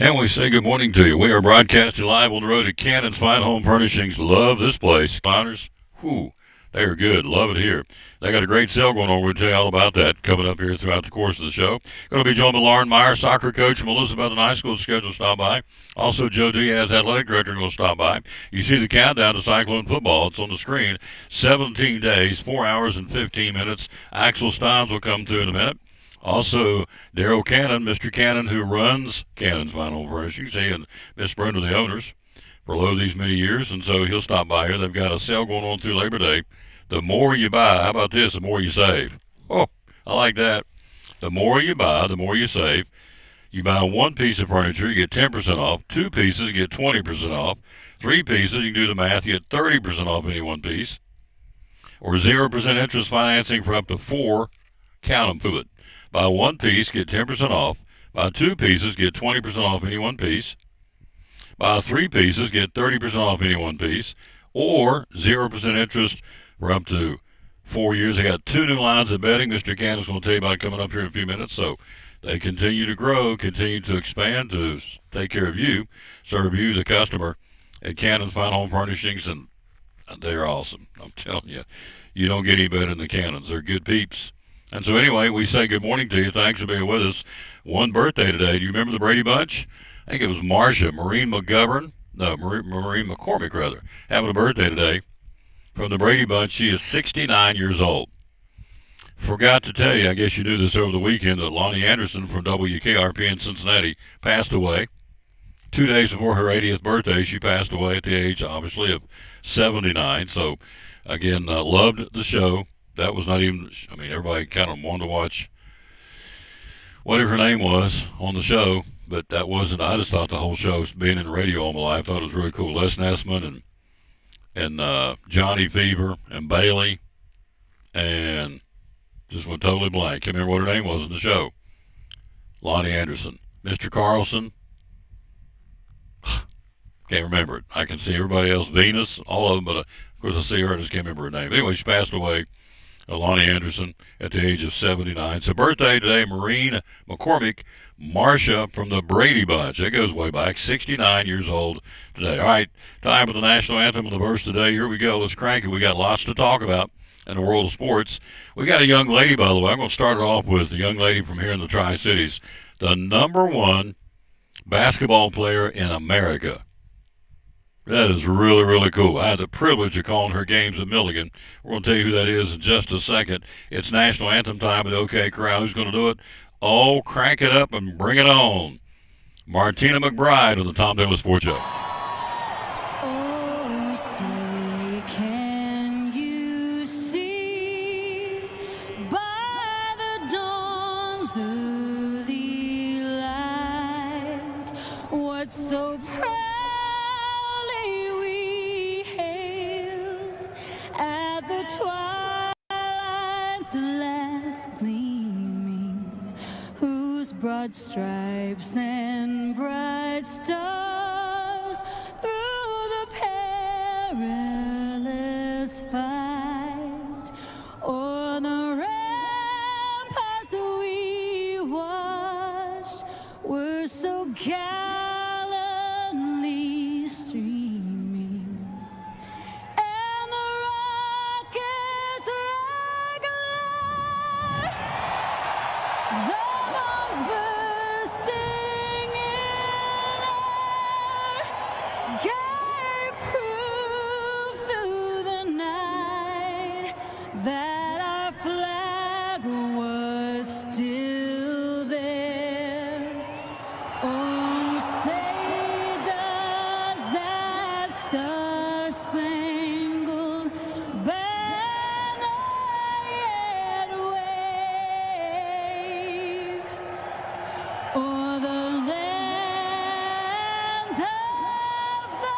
And we say good morning to you. We are broadcasting live on the road at Cannon's Fine Home Furnishings. Love this place. Finers, whew, they are good. Love it here. They got a great sale going on. We'll tell you all about that coming up here throughout the course of the show. Going to be joined by Lauren Meyer, soccer coach from Elizabeth High School, scheduled to stop by. Also, Joe Diaz, athletic director, going to stop by. You see the countdown to Cyclone football. It's on the screen. 17 days, 4 hours and 15 minutes. Axel Steins will come through in a minute. Also, Daryl Cannon, Mr. Cannon, who runs Cannon's Fine Home Furnishings, he and Miss Brenda, the owners, for these many years, and so he'll stop by here. They've got a sale going on through Labor Day. The more you buy, how about this, the more you save. Oh, I like that. The more you buy, the more you save. You buy one piece of furniture, you get 10% off. Two pieces, you get 20% off. Three pieces, you can do the math, you get 30% off any one piece. Or 0% interest financing for up to four, count them, food. Buy one piece, get 10% off. Buy two pieces, get 20% off any one piece. Buy three pieces, get 30% off any one piece. Or 0% interest for up to 4 years. They got two new lines of bedding. Mr. Cannon's going to tell you about coming up here in a few minutes. So they continue to grow, continue to expand to take care of you, serve you, the customer, at Cannon's Fine Home Furnishings, and they're awesome. I'm telling you, you don't get any better than the Cannons. They're good peeps. And so anyway, we say good morning to you. Thanks for being with us. One birthday today. Do you remember the Brady Bunch? I think it was Marcia, Maureen McCormick, having a birthday today from the Brady Bunch. She is 69 years old. Forgot to tell you, I guess you knew this over the weekend, that Lonnie Anderson from WKRP in Cincinnati passed away. 2 days before her 80th birthday, she passed away at the age, obviously, of 79. So, again, loved the show. That was not even, everybody kind of wanted to watch whatever her name was on the show, but that wasn't, I just thought the whole show, being in radio all my life, I thought it was really cool. Les Nessman and Johnny Fever and Bailey, and just went totally blank. Can't remember what her name was in the show. Lonnie Anderson. Mr. Carlson. Can't remember it. I can see everybody else, Venus, all of them, but of course I see her, I just can't remember her name. Anyway, she passed away. Lonnie Anderson at the age of 79. So birthday today, Maureen McCormick, Marcia from the Brady Bunch. That goes way back, 69 years old today. All right, time for the national anthem of the verse today. Here we go. Let's crank it. We got lots to talk about in the world of sports. We got a young lady, by the way. I'm going to start it off with the young lady from here in the Tri-Cities, the number one basketball player in America. That is really, really cool. I had the privilege of calling her games at Milligan. We're going to tell you who that is in just a second. It's national anthem time at OK Corral. Who's going to do it? Oh, crank it up and bring it on. Martina McBride of the Tom Davis Ford Show. Oh, say, can you see by the dawn's early light what so proud twilight's last gleaming, whose broad stripes and bright stars through the perilous fight o'er the ramparts we watched were so gallantly streaming. That our flag was still there. Oh, say does that star-spangled banner yet wave o'er the land of the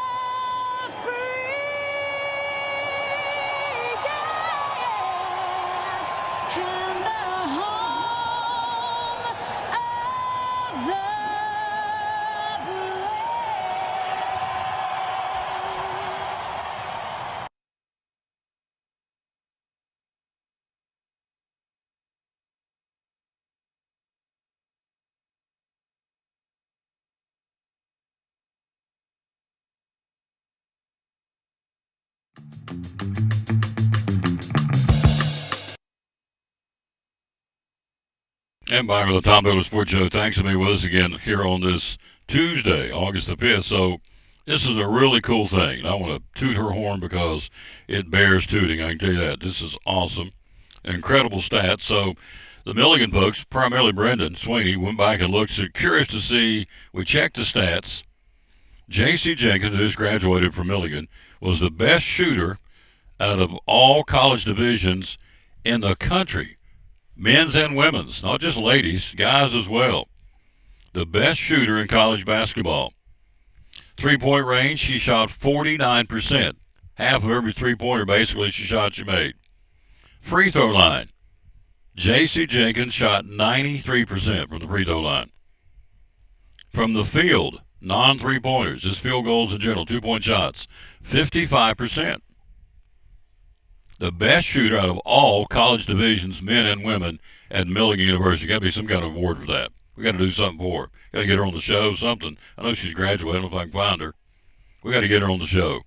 And back with the Tom Baylor Sports Show. Thanks for being with us again here on this Tuesday, August the 5th. So this is a really cool thing. I want to toot her horn because it bears tooting. I can tell you that. This is awesome. An incredible stat. So the Milligan folks, primarily Brendan Sweeney, went back and looked. So curious to see, we checked the stats. J.C. Jenkins, who just graduated from Milligan, was the best shooter out of all college divisions in the country. Men's and women's, not just ladies, guys as well. The best shooter in college basketball. Three-point range, she shot 49%. Half of every three-pointer, basically, she made. Free throw line. J.C. Jenkins shot 93% from the free throw line. From the field, non-three-pointers, just field goals in general, two-point shots, 55%. The best shooter out of all college divisions, men and women, at Milligan University. Got to be some kind of award for that. We got to do something for her. Got to get her on the show, something. I know she's graduating. I don't know if I can find her. We got to get her on the show.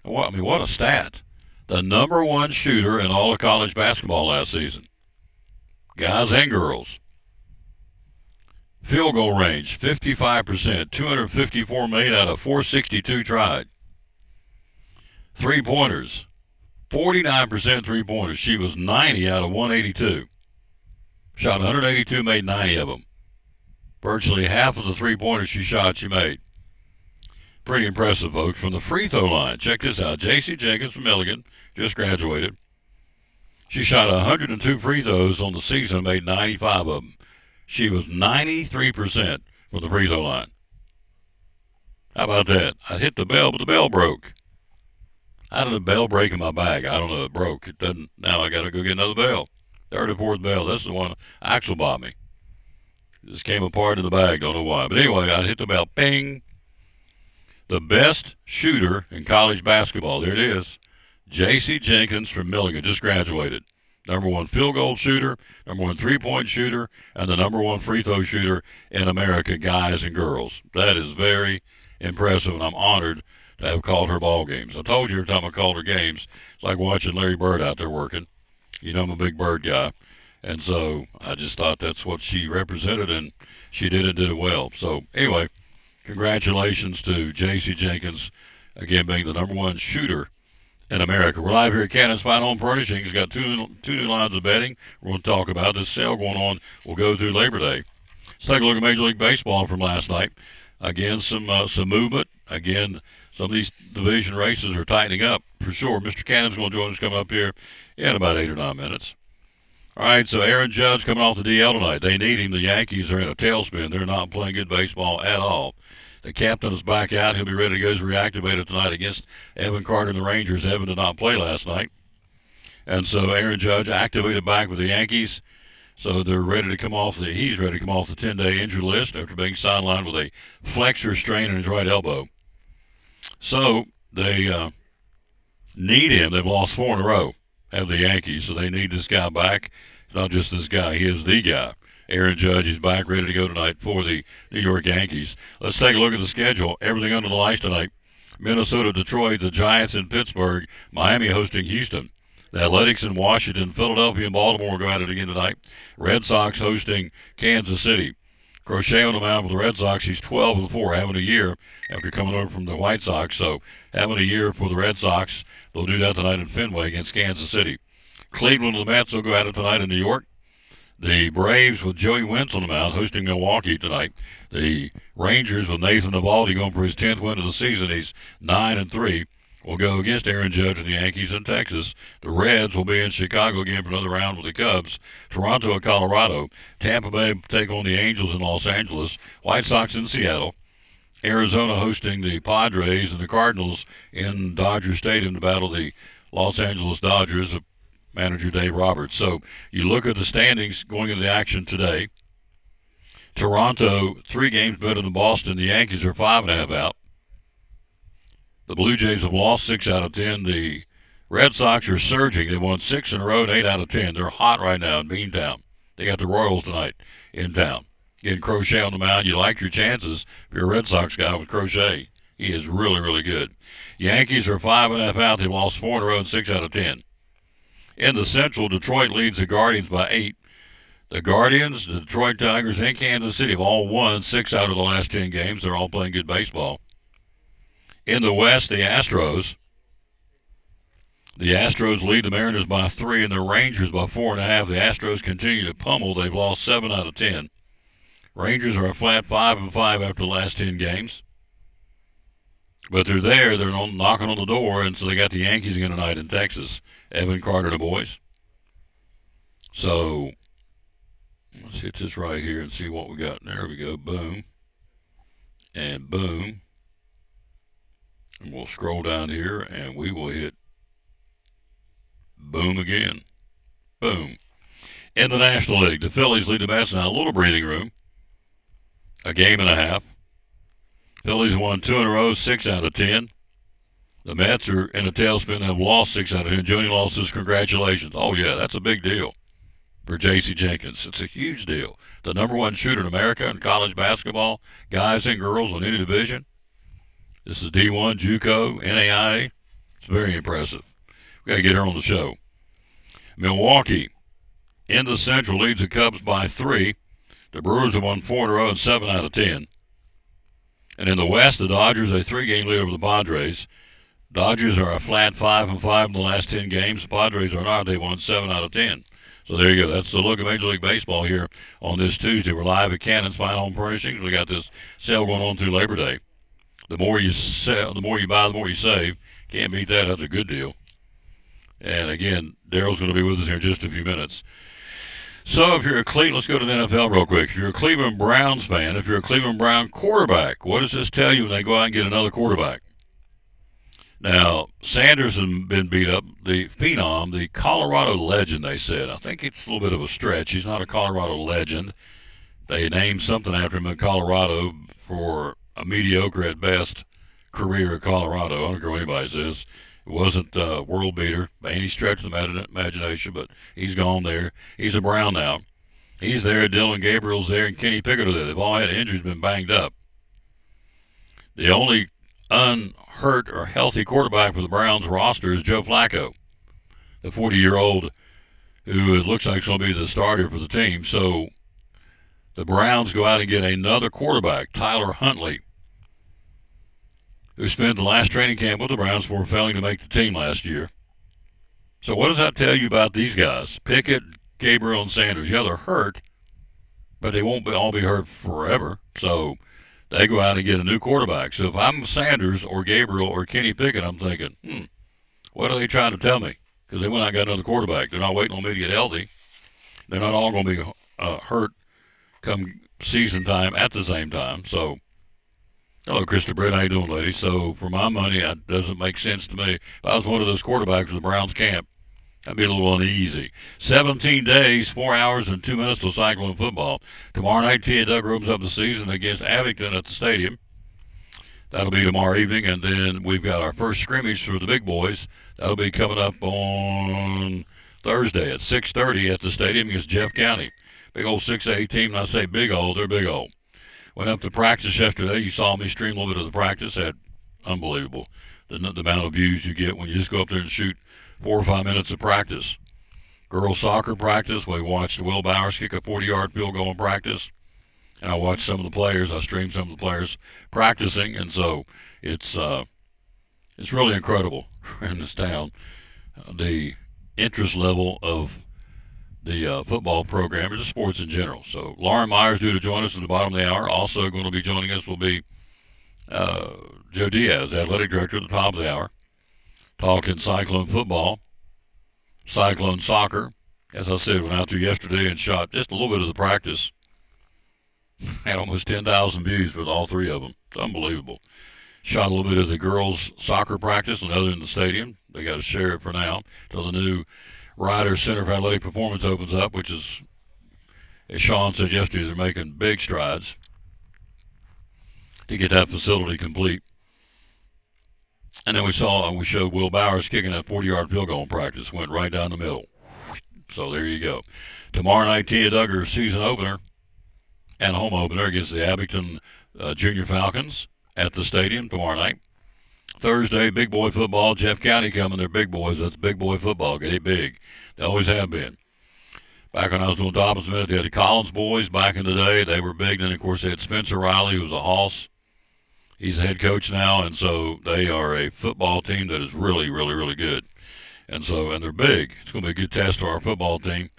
What a stat. The number one shooter in all of college basketball last season. Guys and girls. Field goal range, 55%. 254 made out of 462 tried. Three-pointers. 49% three-pointers. She was 90 out of 182. Shot 182, made 90 of them. Virtually half of the three-pointers she shot, she made. Pretty impressive, folks. From the free throw line, check this out. J.C. Jenkins from Milligan, just graduated. She shot 102 free throws on the season and made 95 of them. She was 93% from the free throw line. How about that? I hit the bell, but the bell broke. How did the bell break in my bag? I don't know. It broke. It doesn't. Now I got to go get another bell. Third or fourth bell. That's the one Axel bought me. This came apart in the bag. Don't know why. But anyway, I hit the bell. Ping. The best shooter in college basketball. There it is. J.C. Jenkins from Milligan. Just graduated. Number one field goal shooter, number one three-point shooter, and the number one free throw shooter in America, guys and girls. That is very impressive, and I'm honored to have called her ball games. I told you every time I called her games, it's like watching Larry Bird out there working. You know I'm a big Bird guy. And so I just thought that's what she represented, and she did it well. So anyway, congratulations to J.C. Jenkins, again being the number one shooter in America. We're live here at Cannon's Fine Home Furnishings. Got two new lines of bedding we're going to talk about. This sale going on will go through Labor Day. Let's take a look at Major League Baseball from last night. Again, some movement. Again, some of these division races are tightening up for sure. Mr. Cannon's going to join us coming up here in about 8 or 9 minutes. All right, so Aaron Judge coming off the DL tonight. They need him. The Yankees are in a tailspin. They're not playing good baseball at all. The captain is back out. He'll be ready to go. He's reactivated tonight against Evan Carter and the Rangers. Evan did not play last night. And so Aaron Judge activated back with the Yankees. So they're ready to come off he's ready to come off the 10-day injury list after being sidelined with a flexor strain in his right elbow. So they need him. They've lost 4 in a row, have the Yankees. So they need this guy back. It's not just this guy. He is the guy. Aaron Judge is back, ready to go tonight for the New York Yankees. Let's take a look at the schedule. Everything under the lights tonight. Minnesota, Detroit, the Giants in Pittsburgh, Miami hosting Houston. The Athletics in Washington, Philadelphia, and Baltimore will go at it again tonight. Red Sox hosting Kansas City. Crochet on the mound for the Red Sox. He's 12-4, having a year after coming over from the White Sox. So having a year for the Red Sox. They'll do that tonight in Fenway against Kansas City. Cleveland and the Mets will go at it tonight in New York. The Braves with Joey Wentz on the mound hosting Milwaukee tonight. The Rangers with Nathan Eovaldi going for his 10th win of the season. He's 9-3. Will go against Aaron Judge and the Yankees in Texas. The Reds will be in Chicago again for another round with the Cubs. Toronto at Colorado. Tampa Bay take on the Angels in Los Angeles. White Sox in Seattle. Arizona hosting the Padres, and the Cardinals in Dodger Stadium to battle the Los Angeles Dodgers of manager Dave Roberts. So you look at the standings going into the action today. Toronto, 3 games better than Boston. The Yankees are 5.5 out. The Blue Jays have lost 6 out of 10. The Red Sox are surging. They've won 6 in a row and 8 out of 10. They're hot right now in Beantown. They got the Royals tonight in town. Getting Crochet on the mound. You like your chances if you're a Red Sox guy with Crochet. He is really, really good. Yankees are 5.5 out. They've lost 4 in a row and 6 out of 10. In the Central, Detroit leads the Guardians by 8. The Guardians, the Detroit Tigers, and Kansas City have all won 6 out of the last 10 games. They're all playing good baseball. In the West, the Astros lead the Mariners by 3 and the Rangers by 4.5. The Astros continue to pummel. They've lost 7 out of 10. Rangers are a flat 5-5 after the last 10 games. But they're there. They're knocking on the door, and so they got the Yankees again tonight in Texas. Evan Carter, the boys. So let's hit this right here and see what we got. There we go. Boom. And boom. And we'll scroll down here, and we will hit boom again. Boom. In the National League, the Phillies lead the Mets now. A little breathing room. A game and a half. Phillies won 2 in a row, 6 out of 10. The Mets are in a tailspin and have lost 6 out of 10. Joni lost his congratulations. Oh, yeah, that's a big deal for J.C. Jenkins. It's a huge deal. The number 1 shooter in America in college basketball, guys and girls on any division. This is D1, JUCO, NAIA. It's very impressive. We've got to get her on the show. Milwaukee in the Central leads the Cubs by 3. The Brewers have won 4 in a row and 7 out of 10. And in the West, the Dodgers a 3-game lead over the Padres. Dodgers are a flat 5-5 in the last 10 games. The Padres are not. They won 7 out of 10. So there you go. That's the look of Major League Baseball here on this Tuesday. We're live at Cannon's Fine Home Furnishings. We got this sale going on through Labor Day. The more you sell, the more you buy, the more you save. Can't beat that. That's a good deal. And again, Daryl's going to be with us here in just a few minutes. So if you're a Cleveland, let's go to the NFL real quick. If you're a Cleveland Browns fan, if you're a Cleveland Brown quarterback, what does this tell you when they go out and get another quarterback? Now, Sanders has been beat up. The phenom, the Colorado legend, they said. I think it's a little bit of a stretch. He's not a Colorado legend. They named something after him in Colorado for a mediocre at best career at Colorado. I don't care what anybody says. It wasn't a world beater by any stretch of the imagination, but he's gone there. He's a Brown now. He's there. Dylan Gabriel's there, and Kenny Pickett are there. They've all had injuries, been banged up. The only unhurt or healthy quarterback for the Browns roster is Joe Flacco, the 40-year-old who it looks like is going to be the starter for the team. So the Browns go out and get another quarterback, Tyler Huntley, who spent the last training camp with the Browns before failing to make the team last year. So what does that tell you about these guys? Pickett, Gabriel, and Sanders. Yeah, they're hurt, but they won't all be hurt forever. So they go out and get a new quarterback. So if I'm Sanders or Gabriel or Kenny Pickett, I'm thinking, what are they trying to tell me? Because they went out and got another quarterback. They're not waiting on me to get healthy. They're not all going to be hurt come season time at the same time. So hello, Krista Britt. How you doing, lady? So, for my money, it doesn't make sense to me. If I was one of those quarterbacks of the Browns camp, I'd be a little uneasy. 17 days, 4 hours, and 2 minutes till Cyclone football. Tomorrow night, Tia Doug opens up the season against Abington at the stadium. That'll be tomorrow evening, and then we've got our first scrimmage for the big boys. That'll be coming up on Thursday at 6:30 at the stadium against Jeff County. Big old 6A team, and I say big old, they're big old. Went up to practice yesterday. You saw me stream a little bit of the practice. Had unbelievable the amount of views you get when you just go up there and shoot 4 or 5 minutes of practice. Girls soccer practice. We watched Will Bowers kick a 40-yard field goal in practice, and I watched some of the players. I streamed some of the players practicing, and so it's really incredible in this town. The interest level of the football program, or just sports in general. So Lauren Myers due to join us at the bottom of the hour. Also going to be joining us will be Joe Diaz, athletic director, at the top of the hour, talking Cyclone football, Cyclone soccer. As I said, went out there yesterday and shot just a little bit of the practice. Had almost 10,000 views with all 3 of them. It's unbelievable. Shot a little bit of the girls' soccer practice, another in the stadium. They got to share it for now till the new Ryder Center for Athletic Performance opens up, which is, as Sean said yesterday, they're making big strides to get that facility complete. And then we showed Will Bowers kicking that 40-yard field goal in practice, went right down the middle. So there you go. Tomorrow night, Tia Duggar season opener and home opener against the Abington Junior Falcons at the stadium tomorrow night. Thursday, big boy football. Jeff County coming. They're big boys. That's big boy football. Get it big. They always have been. Back when I was doing Dobbins Minute, they had the Collins boys back in the day. They were big. Then, of course, they had Spencer Riley, who was a Hoss. He's the head coach now, and so they are a football team that is really, really, really good. And they're big. It's going to be a good test for our football team.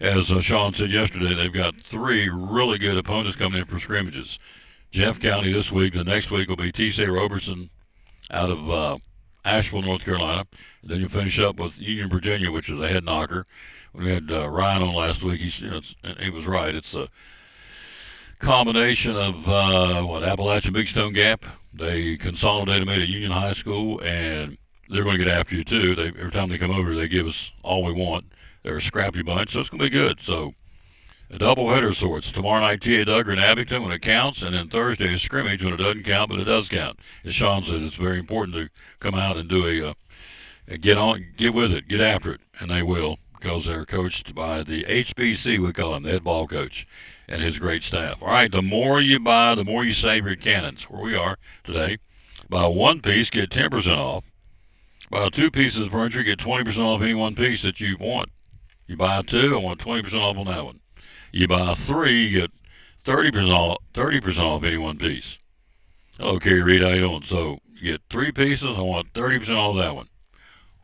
As Sean said yesterday, they've got 3 really good opponents coming in for scrimmages. Jeff County this week. The next week will be T.C. Roberson out of Asheville, North Carolina. And then you'll finish up with Union, Virginia, which is a head knocker. When we had Ryan on last week, he was right. It's a combination of Appalachian Big Stone Gap. They consolidated, made a Union High School, and they're going to get after you too. Every time they come over, they give us all we want. They're a scrappy bunch, so it's going to be good. So a doubleheader of sorts. Tomorrow night, T.A. Duggar in Abington when it counts, and then Thursday is scrimmage when it doesn't count, but it does count. As Sean said, it's very important to come out and do get with it, get after it, and they will, because they're coached by the HBC, we call him, the head ball coach, and his great staff. All right, the more you buy, the more you save at Cannon's, where we are today. Buy 1 piece, get 10% off. Buy 2 pieces of furniture, get 20% off any 1 piece that you want. You buy 2, I want 20% off on that one. You buy 3, you get 30% off any 1 piece. Hello, Kerry Reed, how you doing? So you get 3 pieces, I want 30% off that one.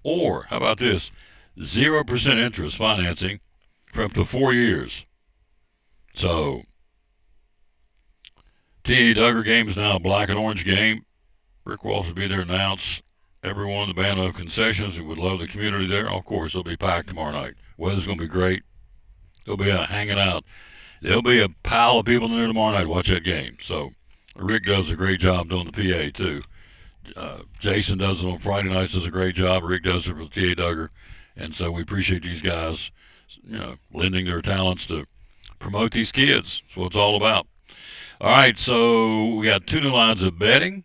Or, how about this? 0% interest financing for up to 4 years. So, T.A. Duggar game is now a black and orange game. Rick Walsh will be there to announce everyone, the band of concessions, who would love the community there. Of course, it'll be packed tomorrow night. Weather's going to be great. They'll be out hanging out. There'll be a pile of people in there tomorrow night to watch that game. So, Rick does a great job doing the PA, too. Jason does it on Friday nights, does a great job. Rick does it for T.A. Duggar. And so we appreciate these guys, lending their talents to promote these kids. That's what it's all about. All right, so we got 2 new lines of betting.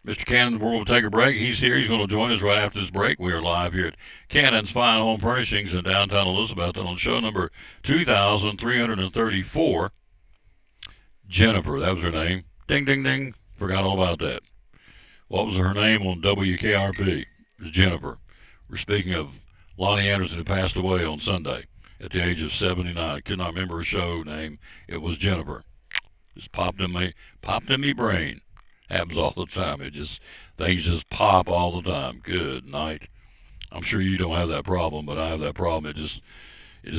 Mr. Cannon will take a break. He's here. He's going to join us right after this break. We are live here at Cannon's Fine Home Furnishings in downtown Elizabeth on show number 2334. Jennifer, that was her name. Ding, ding, ding. Forgot all about that. What was her name on WKRP? It was Jennifer. We're speaking of Lonnie Anderson, who passed away on Sunday at the age of 79. I could not remember her show name. It was Jennifer. Just popped in me brain. Happens all the time. Things just pop all the time. Good night. I'm sure you don't have that problem, but I have that problem. It just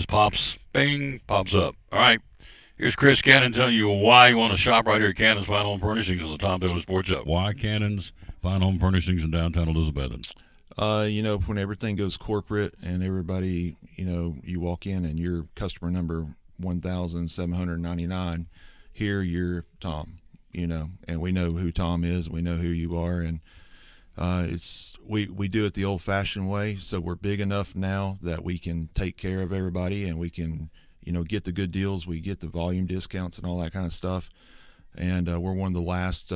pops, bing, pops up. All right. Here's Chris Cannon telling you why you want to shop right here at Cannon's Fine Home Furnishings on the Tom Taylor Sports Show. Why Cannon's Fine Home Furnishings in downtown Elizabeth? When everything goes corporate and everybody, you walk in and you're customer number 1,799, here you're Tom, and we know who Tom is, we know who you are, and we do it the old-fashioned way, so we're big enough now that we can take care of everybody and we can, get the good deals, we get the volume discounts and all that kind of stuff, and we're one of the last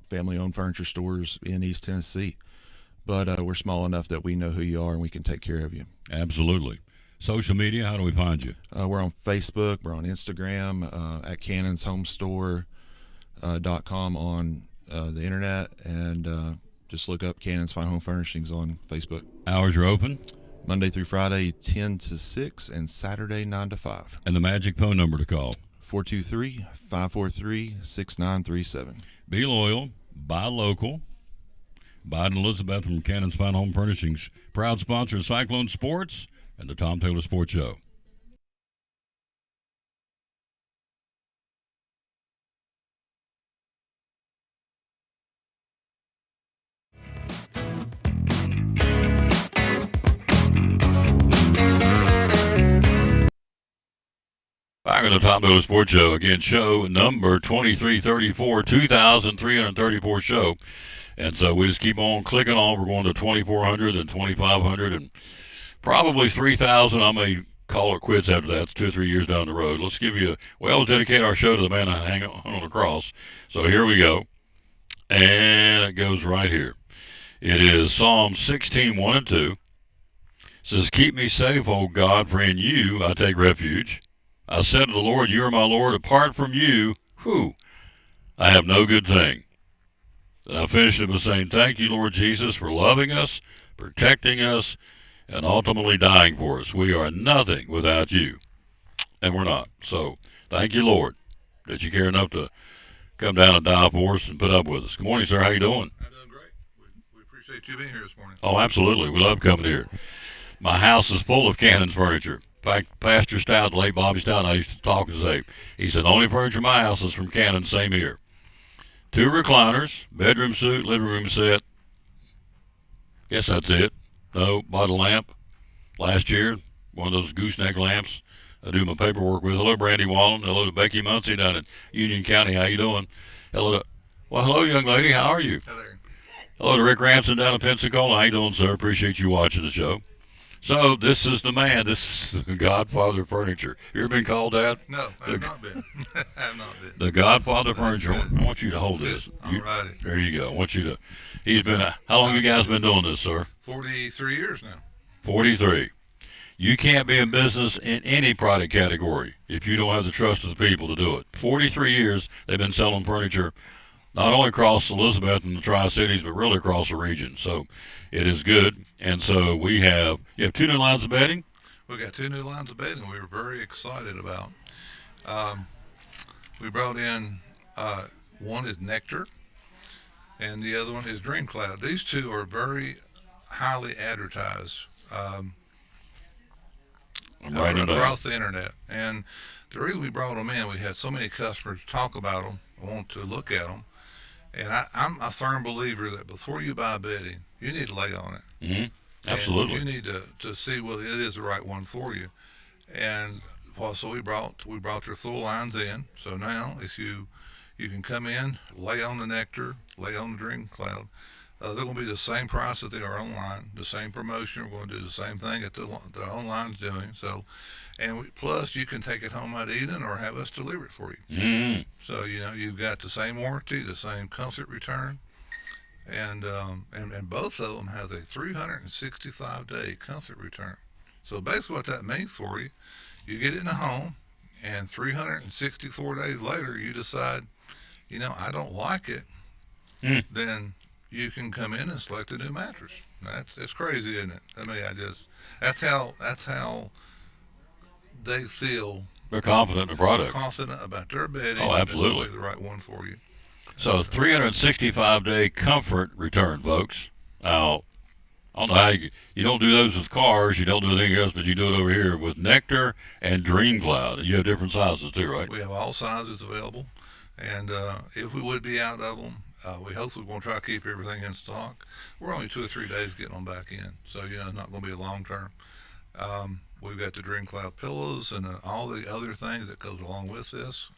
family-owned furniture stores in East Tennessee. But we're small enough that we know who you are and we can take care of you. Absolutely. Social media, how do we find you? We're on Facebook. We're on Instagram, at cannonshomestore.com on the internet. And just look up Cannon's Fine Home Furnishings on Facebook. Hours are open? Monday through Friday, 10 to 6, and Saturday, 9 to 5. And the magic phone number to call? 423-543-6937. Be loyal. Buy local. Biden Elizabeth from Cannon's Fine Home Furnishings, proud sponsor of Cyclone Sports and the Tom Taylor Sports Show. Back on the Tom Taylor Sports Show. Again, show number 2334, 2,334 show. And so we just keep on clicking on. We're going to 2,400 and 2,500 and probably 3,000. I may call it quits after that. It's 2 or 3 years down the road. Let's we always dedicate our show to the man that hang on the cross. So here we go. And it goes right here. It is Psalm 16, 1 and 2. It says, keep me safe, O God, for in you I take refuge. I said to the Lord, you are my Lord. Apart from you, I have no good thing. And I finished it by saying, thank you, Lord Jesus, for loving us, protecting us, and ultimately dying for us. We are nothing without you. And we're not. So thank you, Lord, that you care enough to come down and die for us and put up with us. Good morning, sir. How you doing? I'm doing great. We appreciate you being here this morning. Oh, absolutely. We love coming here. My house is full of Cannon's furniture. In fact, Pastor Stout, late Bobby Stout, and I used to talk and say, he said, the only furniture in my house is from Cannon, same here. 2 recliners, bedroom suite, living room set. Guess that's it. No, bought a lamp last year, one of those gooseneck lamps I do my paperwork with. Hello, Brandy Wallen. Hello to Becky Muncie down in Union County. How you doing? Hello, young lady. How are you? Hi there. Hello to Rick Ranson down in Pensacola. How you doing, sir? Appreciate you watching the show. So this is the man. This is the Godfather Furniture. You ever been called that? No, I have not been. I have not been. The Godfather Furniture. I want you to hold That's this. good. All righty. There you go. I want you to. He's been. How long you guys been doing this, sir? 43 years now. 43. You can't be in business in any product category if you don't have the trust of the people to do it. 43 years they've been selling furniture, not only across Elizabeth and the Tri-Cities, but really across the region. So it is good. And so you have 2 new lines of bedding. We got 2 new lines of bedding we were very excited about. We brought in, one is Nectar, and the other one is Dream Cloud. These 2 are very highly advertised. I'm writing them Across down. the internet. And the reason we brought them in, we had so many customers talk about them, want to look at them. And I'm a firm believer that before you buy bedding, you need to lay on it. Mm-hmm. Absolutely. And you need to see whether it is the right one for you. And so we brought your full lines in. So now if you can come in, lay on the Nectar, lay on the Dream Cloud. They're going to be the same price that they are online, the same promotion. We're going to do the same thing that the online's doing. So, and plus you can take it home at Eden or have us deliver it for you. Mm-hmm. So you've got the same warranty, the same comfort return, and both of them have a 365-day comfort return. So basically, what that means for you, you get it in the home, and 364 days later, you decide, I don't like it. Then you can come in and select a new mattress. That's crazy, isn't it? I mean, that's how they feel. They're confident in the product. Confident about their bedding. Oh, absolutely. That's the right one for you. So 365-day comfort return, folks. Now, I don't know how you don't do those with cars. You don't do anything else, but you do it over here with Nectar and Dream Cloud. And you have different sizes too, right? We have all sizes available, and if we would be out of them, we hopefully going to try to keep everything in stock. We're only 2 or 3 days getting them back in, so it's not going to be a long term. We've got the Dream Cloud pillows and all the other things that goes along with this,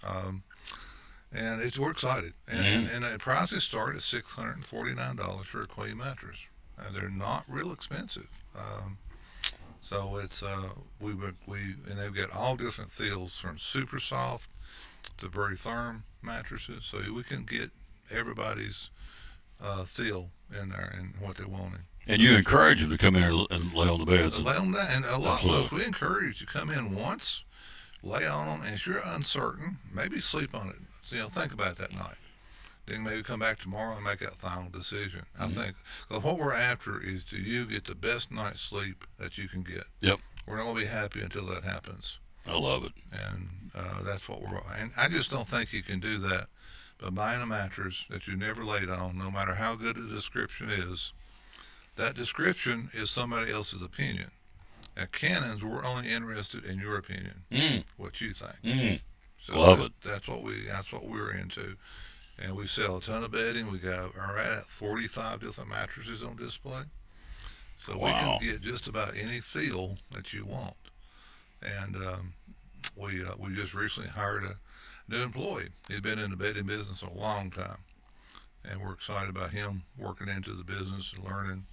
and we're excited. And the prices start at $649 for a queen mattress, and they're not real expensive. So it's and they've got all different feels from super soft to very firm mattresses, so we can get everybody's feel in there and what they're wanting. And you encourage them to come in and lay on the beds. Lay them down, and a lot Absolutely. of folks, we encourage you to come in once, lay on them, and if you're uncertain, maybe sleep on it. Think about it that night. Then maybe come back tomorrow and make that final decision. I think what we're after is do you get the best night's sleep that you can get. Yep. We're not going to be happy until that happens. I love it. And that's what and I just don't think you can do that by buying a mattress that you never laid on, no matter how good the description is. That description is somebody else's opinion. At Cannons, we're only interested in your opinion, what you think. So Love it. That's what we're into, and we sell a ton of bedding. We are at 45 different mattresses on display, so we Wow. can get just about any feel that you want. And we just recently hired a new employee. He's been in the bedding business a long time, and we're excited about him working into the business and learn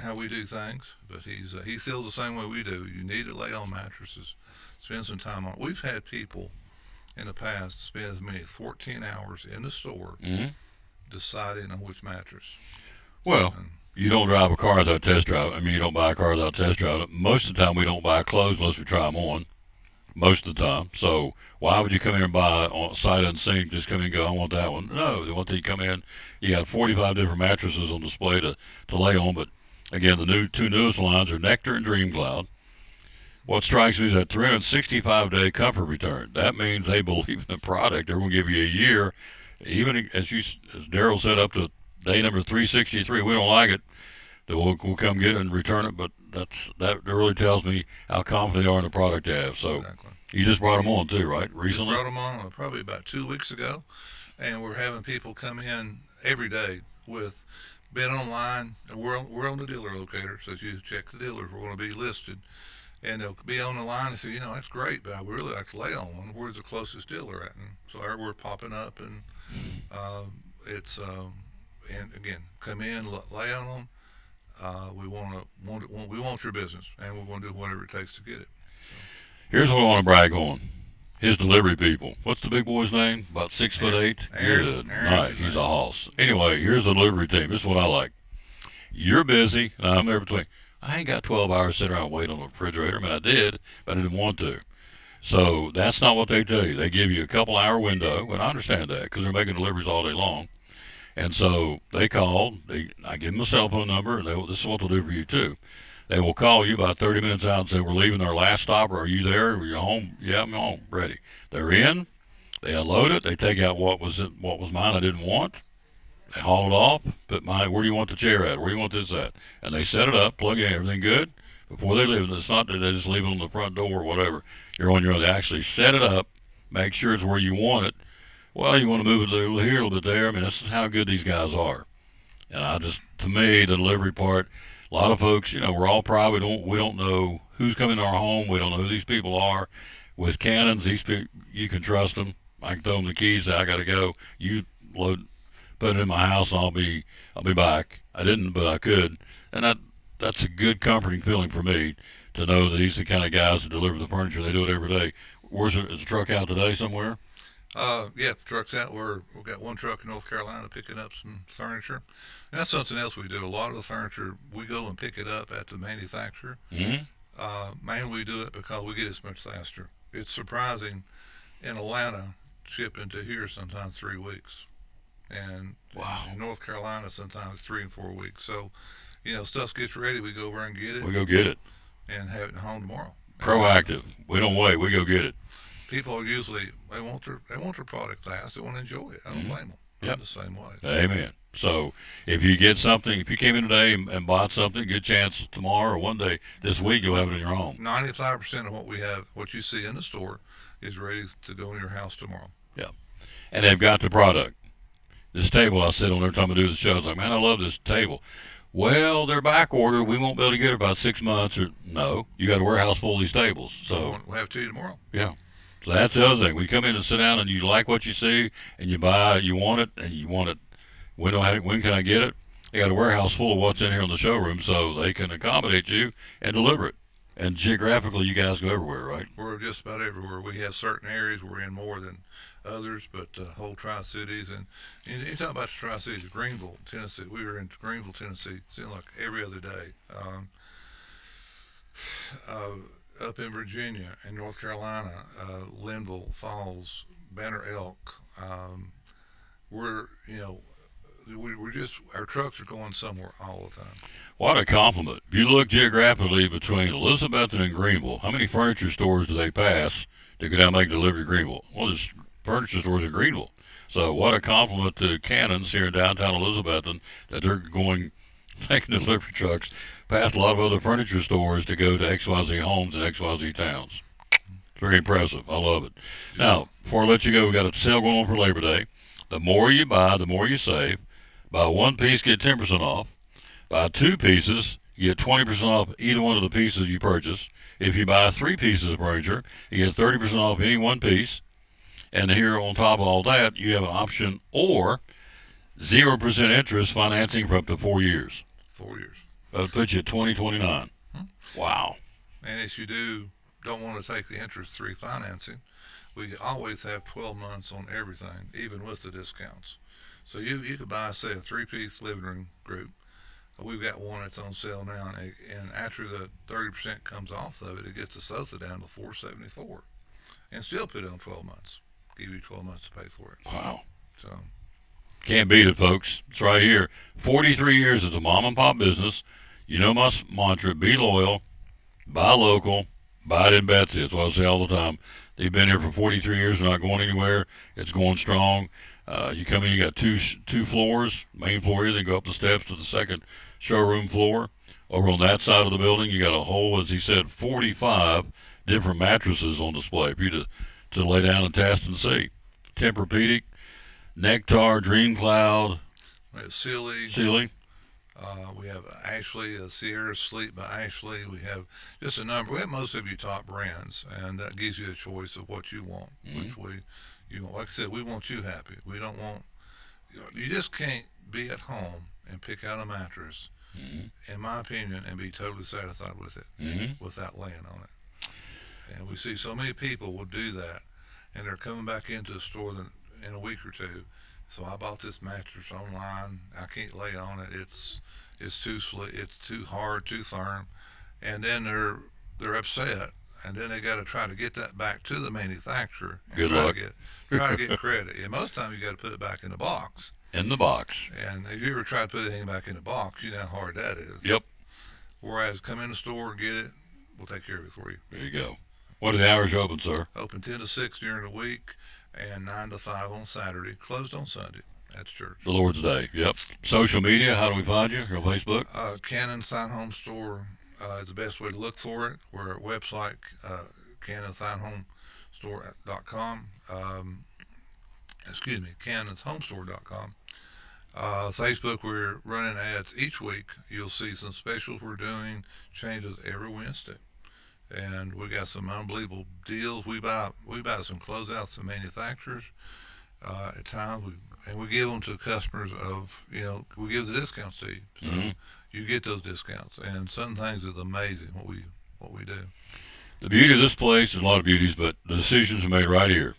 how we do things. But he feels the same way we do. You need to lay on mattresses, spend some time on. We've had people in the past spend as many as 14 hours in the store deciding on which mattress. Well, you don't drive a car without test drive. I mean, you don't buy a car without test drive. Most of the time, we don't buy clothes unless we try them on. most of the time. So why would you come in and buy on sight unseen? Just come in and go, I want that one. No, they want you to come in. You got 45 different mattresses on display to lay on. But again, the two newest lines are Nectar and Dream Cloud. What strikes me is that 365-day comfort return. That means they believe in the product. They're going to give you a year, even as Daryl said, up to day number 363. We don't like it, then we'll come get it and return it. But that really tells me how confident they are in the product they have. So Exactly. you just brought them on too, right? Just Recently? brought them on probably about 2 weeks ago, and we're having people come in every day with been online, and we're on the dealer locator, so you check the dealers. We're going to be listed, and they'll be on the line and say, that's great, but I would really like to lay on one. Where's the closest dealer at? And so we're popping up, and it's and again, come in, lay on them. We we want your business, and we're going to do whatever it takes to get it. Here's what I want to brag on. His delivery people. What's the big boy's name? About 6'8". Aaron. Good Aaron's night. his He's name. a hoss. Anyway, here's the delivery team. This is what I like. You're busy, and I'm there between. I ain't got 12 hours to sit around and wait on the refrigerator. I mean, I did, but I didn't want to. So that's not what they tell you. They give you a couple-hour window, and I understand that because they're making deliveries all day long. And so they called. I give them a cell phone number, and this is what they'll do for you too. They will call you about 30 minutes out and say, we're leaving our last stop. Are you there? Are you home? Yeah, I'm home. Ready. They're in. They unload it. They take out what was mine I didn't want. They haul it off. Where do you want the chair at? Where do you want this at? And they set it up, plug it in, everything good. Before they leave, it's not that they just leave it on the front door or whatever. You're on your own. They actually set it up, make sure it's where you want it. Well, you want to move it a little here, a little bit there. I mean, this is how good these guys are. And to me, the delivery part, a lot of folks, we're all private. We don't know who's coming to our home. We don't know who these people are. With Cannons, these people, you can trust them. I can throw them the keys. Say, I got to go. You put it in my house, and I'll be back. I didn't, but I could. And that's a good, comforting feeling for me to know that these are the kind of guys that deliver the furniture. They do it every day. Is the truck out today somewhere? Yeah, the truck's out. We've got one truck in North Carolina picking up some furniture. And that's something else we do. A lot of the furniture, we go and pick it up at the manufacturer. Mm-hmm. Mainly we do it because we get it much faster. It's surprising in Atlanta, shipping to here sometimes 3 weeks. And Wow. in North Carolina, sometimes 3 and 4 weeks. So, stuff gets ready, we go over and get it We go get it. and have it home tomorrow. Proactive. We don't wait. We go get it. People are usually, they want their product fast. They want to enjoy it. I don't blame them. I'm Yep. the same way. Amen. So if you get something, if you came in today and bought something, good chance tomorrow or one day this week you'll have it in your home. 95% of what you see in the store, is ready to go in your house tomorrow. And they've got the product. This table I sit on every time I do the show, I was like, man, I love this table. Well, they're back ordered. We won't be able to get it about 6 months. No, you got a warehouse full of these tables. So We'll have it to you tomorrow. So that's the other thing. We come in and sit down and you like what you see and you buy, you want it, and you want it. When can I get it? They got a warehouse full of what's in here in the showroom so they can accommodate you and deliver it. And geographically, you guys go everywhere, right? We're just about everywhere. We have certain areas we're in more than others, but whole Tri-Cities. And you talk about the Tri-Cities, Greenville, Tennessee. We were in Greenville, Tennessee, seemed like every other day. Up in Virginia and North Carolina, Linville, Falls, Banner Elk. We're just, our trucks are going somewhere all the time. What a compliment. If you look geographically between Elizabethton and Greenville, how many furniture stores do they pass to go down and make delivery to Greenville? Well, there's furniture stores in Greenville. So what a compliment to Cannons here in downtown Elizabethton that they're taking delivery trucks past a lot of other furniture stores to go to XYZ homes and XYZ towns. It's very impressive. I love it. Now, before I let you go, we got a sale going on for Labor Day. The more you buy, the more you save. Buy one piece, get 10% off. Buy 2 pieces, you get 20% off either one of the pieces you purchase. If you buy 3 pieces of furniture, you get 30% off any one piece. And here on top of all that, you have an option or 0% interest financing for up to 4 years. 4 years. That'll put you at 2029. Wow. And if you don't want to take the interest-free financing, we always have 12 months on everything, even with the discounts. So you could buy, say, a 3-piece living room group. We've got one that's on sale now, and after the 30% comes off of it, it gets the sofa down to $474. and still put it on 12 months. Give you 12 months to pay for it. Wow. So Can't beat it, folks. It's right here. 43 years as a mom and pop business. You know my mantra: be loyal, buy local, buy it in Betsy. That's what I say all the time. They've been here for 43 years. They're not going anywhere. It's going strong. You come in, you got two floors, main floor here, then go up the steps to the second showroom floor. Over on that side of the building, you got a whole, as he said, 45 different mattresses on display for you to lay down and test and see. Tempur-Pedic, Nectar, Dream Cloud, we have Sealy. We have Ashley, Sierra Sleep by Ashley. We have just a number. We have most of your top brands, and that gives you a choice of what you want. Which like I said, we want you happy. We don't want you just can't be at home and pick out a mattress, in my opinion, and be totally satisfied with it without laying on it. And we see so many people will do that, and they're coming back into the store in a week or two. So I bought this mattress online. I can't lay on it. It's too it's too hard, too firm, and then they're upset, and then they got to try to get that back to the manufacturer and Good luck. try to get credit. And most times you got to put it back in the box. In the box. And if you ever try to put anything back in the box, you know how hard that is. Yep. Whereas come in the store, get it, we'll take care of it for you. There you go. What are the hours open, sir? Open 10 to 6 during the week and 9 to 5 on Saturday. Closed on Sunday. That's church. The Lord's Day. Yep. Social media, how do we find you? You're on Facebook? Cannon Sign Home Store is the best way to look for it. We're at website, cannonsignhomestore.com. cannonshomestore.com. Facebook, we're running ads each week. You'll see some specials we're doing, changes every Wednesday. And we got some unbelievable deals. We buy some closeouts from manufacturers at times, we give them to customers we give the discounts to you. So you get those discounts. And some things is amazing what we do. The beauty of this place, there's a lot of beauties, but the decisions are made right here.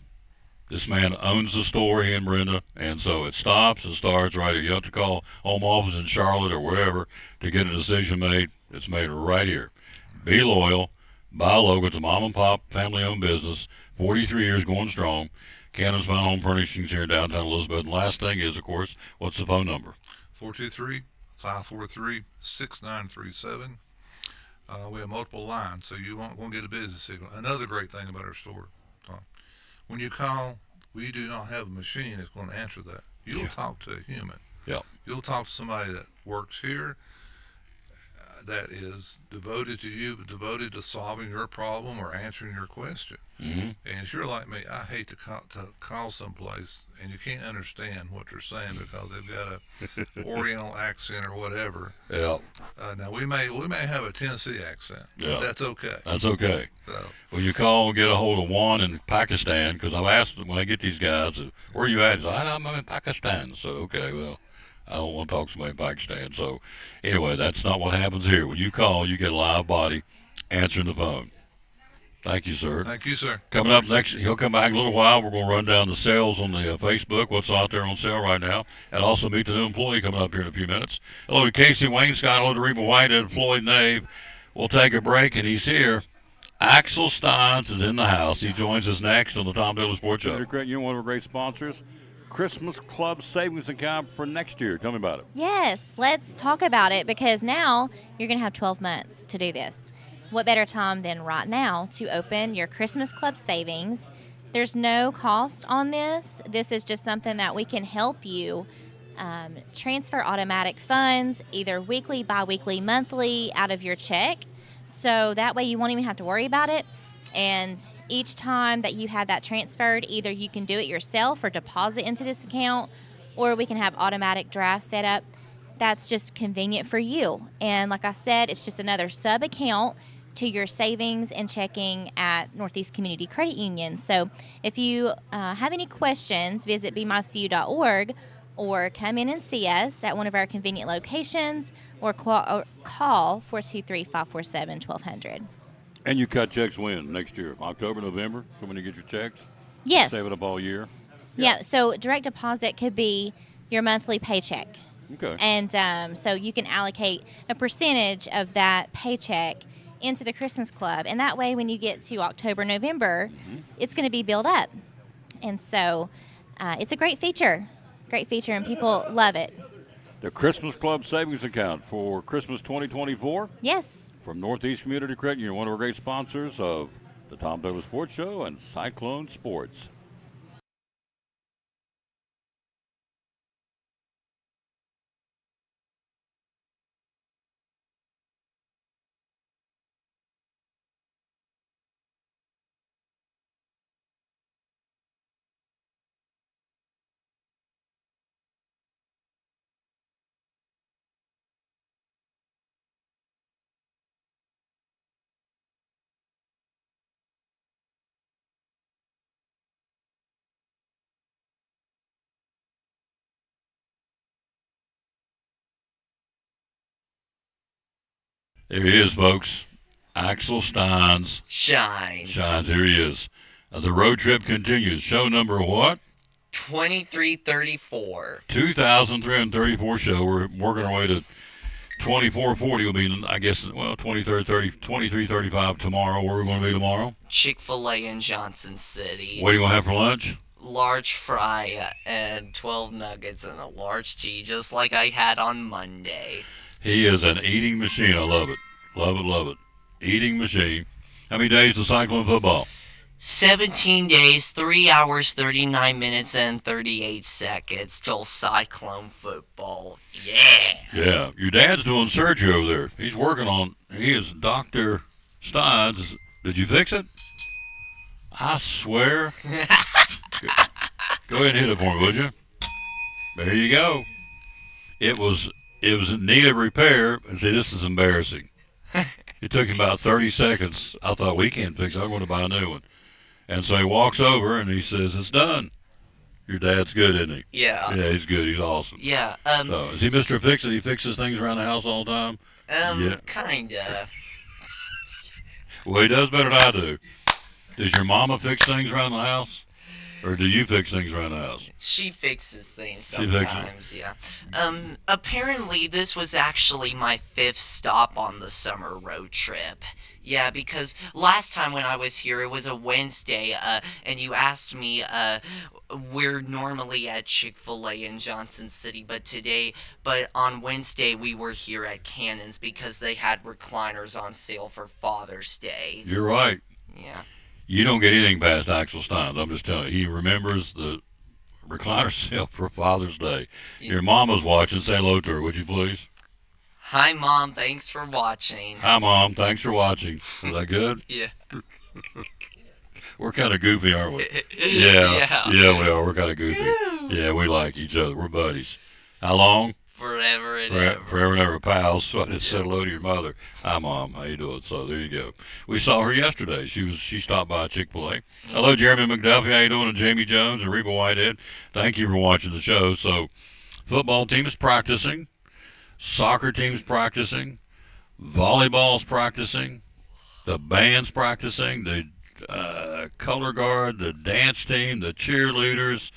This man owns the store, he and Brenda, and so it stops and starts right here. You have to call home office in Charlotte or wherever to get a decision made. It's made right here. Be loyal. Buy local. It's a mom and pop, family-owned business. 43 years going strong. Cannon's Fine Home Furnishings here in downtown Elizabeth. And last thing is, of course, what's the phone number? 423-543-6937. We have multiple lines, so you won't get a busy signal. Another great thing about our store, Tom, when you call, we do not have a machine that's going to answer that. You'll talk to a human. Yeah. You'll talk to somebody that works here, that is devoted to you, devoted to solving your problem or answering your question. And if you're like me, I hate to call someplace and you can't understand what they're saying because they've got a Oriental accent or whatever. Yeah. Now we may have a Tennessee accent, but that's okay. That's okay. So When you call and get a hold of Juan in Pakistan, because I've asked them when I get these guys, where are you at? He's like, I'm in Pakistan. So, okay, well, I don't want to talk to somebody in Pakistan. So, anyway, that's not what happens here. When you call, you get a live body answering the phone. Thank you, sir. thank you, sir. Coming up next, he'll come back in a little while. We're going to run down the sales on the Facebook, what's out there on sale right now, and also meet the new employee coming up here in a few minutes. Hello to Casey Wainscott, hello to Reba White and Floyd Nave. We'll take a break, and he's here. Axel Steins is in the house. He joins us next on the Tom Dillon Sports Show. You're one of our great sponsors. Christmas Club savings account for next year. Tell me about it. Yes, let's talk about it because now you're going to have 12 months to do this. What better time than right now to open your Christmas Club savings? There's no cost on this. This is just something that we can help you transfer automatic funds, either weekly, bi-weekly, monthly, out of your check. So that way you won't even have to worry about it. And each time that you have that transferred, either you can do it yourself or deposit into this account, or we can have automatic draft set up. That's just convenient for you. And like I said, it's just another sub account to your savings and checking at Northeast Community Credit Union. So if you have any questions, visit bemycu.org or come in and see us at one of our convenient locations or call 423-547-1200. And you cut checks when? Next year? October, November? So when you get your checks? Yes. Save it up all year? Yeah, so direct deposit could be your monthly paycheck. Okay. And so you can allocate a percentage of that paycheck into the Christmas Club. And that way, when you get to October, November, it's going to be built up. And so it's a great feature, and people love it. The Christmas Club savings account for Christmas 2024 Yes. from Northeast Community Credit Union, one of our great sponsors of the Tom Douglas Sports Show and Cyclone Sports. There he is, folks. Axel Steins Shines. shines. Here he is. The road trip continues. Show number what? 2334. 2,334 show. We're working our way to 2440 will be, I guess, well, 2335 tomorrow. Where are we going to be tomorrow? Chick-fil-A in Johnson City. What are you going to have for lunch? Large fry and 12 nuggets and a large tea, just like I had on Monday. He is an eating machine. I love it. Love it, love it. Eating machine. How many days to Cyclone football? 17 days, 3 hours, 39 minutes, and 38 seconds till Cyclone football. Yeah. Yeah. Your dad's doing surgery over there. He's working on, he is Dr. Steins. Did you fix it? I swear. Go ahead and hit it for me, would you? There you go. It was in need of repair. And see, this is embarrassing. It took him about 30 seconds. I thought, we can't fix it. I'm going to buy a new one. And so he walks over and he says, it's done. Your dad's good, isn't he? Yeah. Yeah, he's good. He's awesome. Yeah. So is he Mr. Fix-It? He fixes things around the house all the time? Yeah. Kinda. Well, he does better than I do. Does your mama fix things around the house? Or do you fix things around the house? She fixes things She fixes it. sometimes, yeah. Apparently this was actually my 5th stop on the summer road trip. Yeah, because last time when I was here, it was a Wednesday, and you asked me, we're normally at Chick-fil-A in Johnson City, but on Wednesday we were here at Cannon's because they had recliners on sale for Father's Day. You're right. Yeah. You don't get anything past Axel Steins. I'm just telling you. He remembers the recliner sale for Father's Day. Your mama's watching. Say hello to her, would you please? Hi, Mom. Thanks for watching. Hi, Mom. Thanks for watching. Was that good? Yeah. We're kind of goofy, aren't we? Yeah, we are. We're kind of goofy. Yeah, we like each other. We're buddies. How long? Forever and ever. Forever and ever, pals. So I just said hello to your mother. Hi, Mom. How you doing? So there you go. We saw her yesterday. She stopped by Chick-fil-A. Hello, Jeremy McDuffie. How you doing? And Jamie Jones and Reba Whitehead. Thank you for watching the show. So, football team is practicing. Soccer team's practicing. Volleyball's practicing. The band's practicing. The color guard, the dance team, the cheerleaders,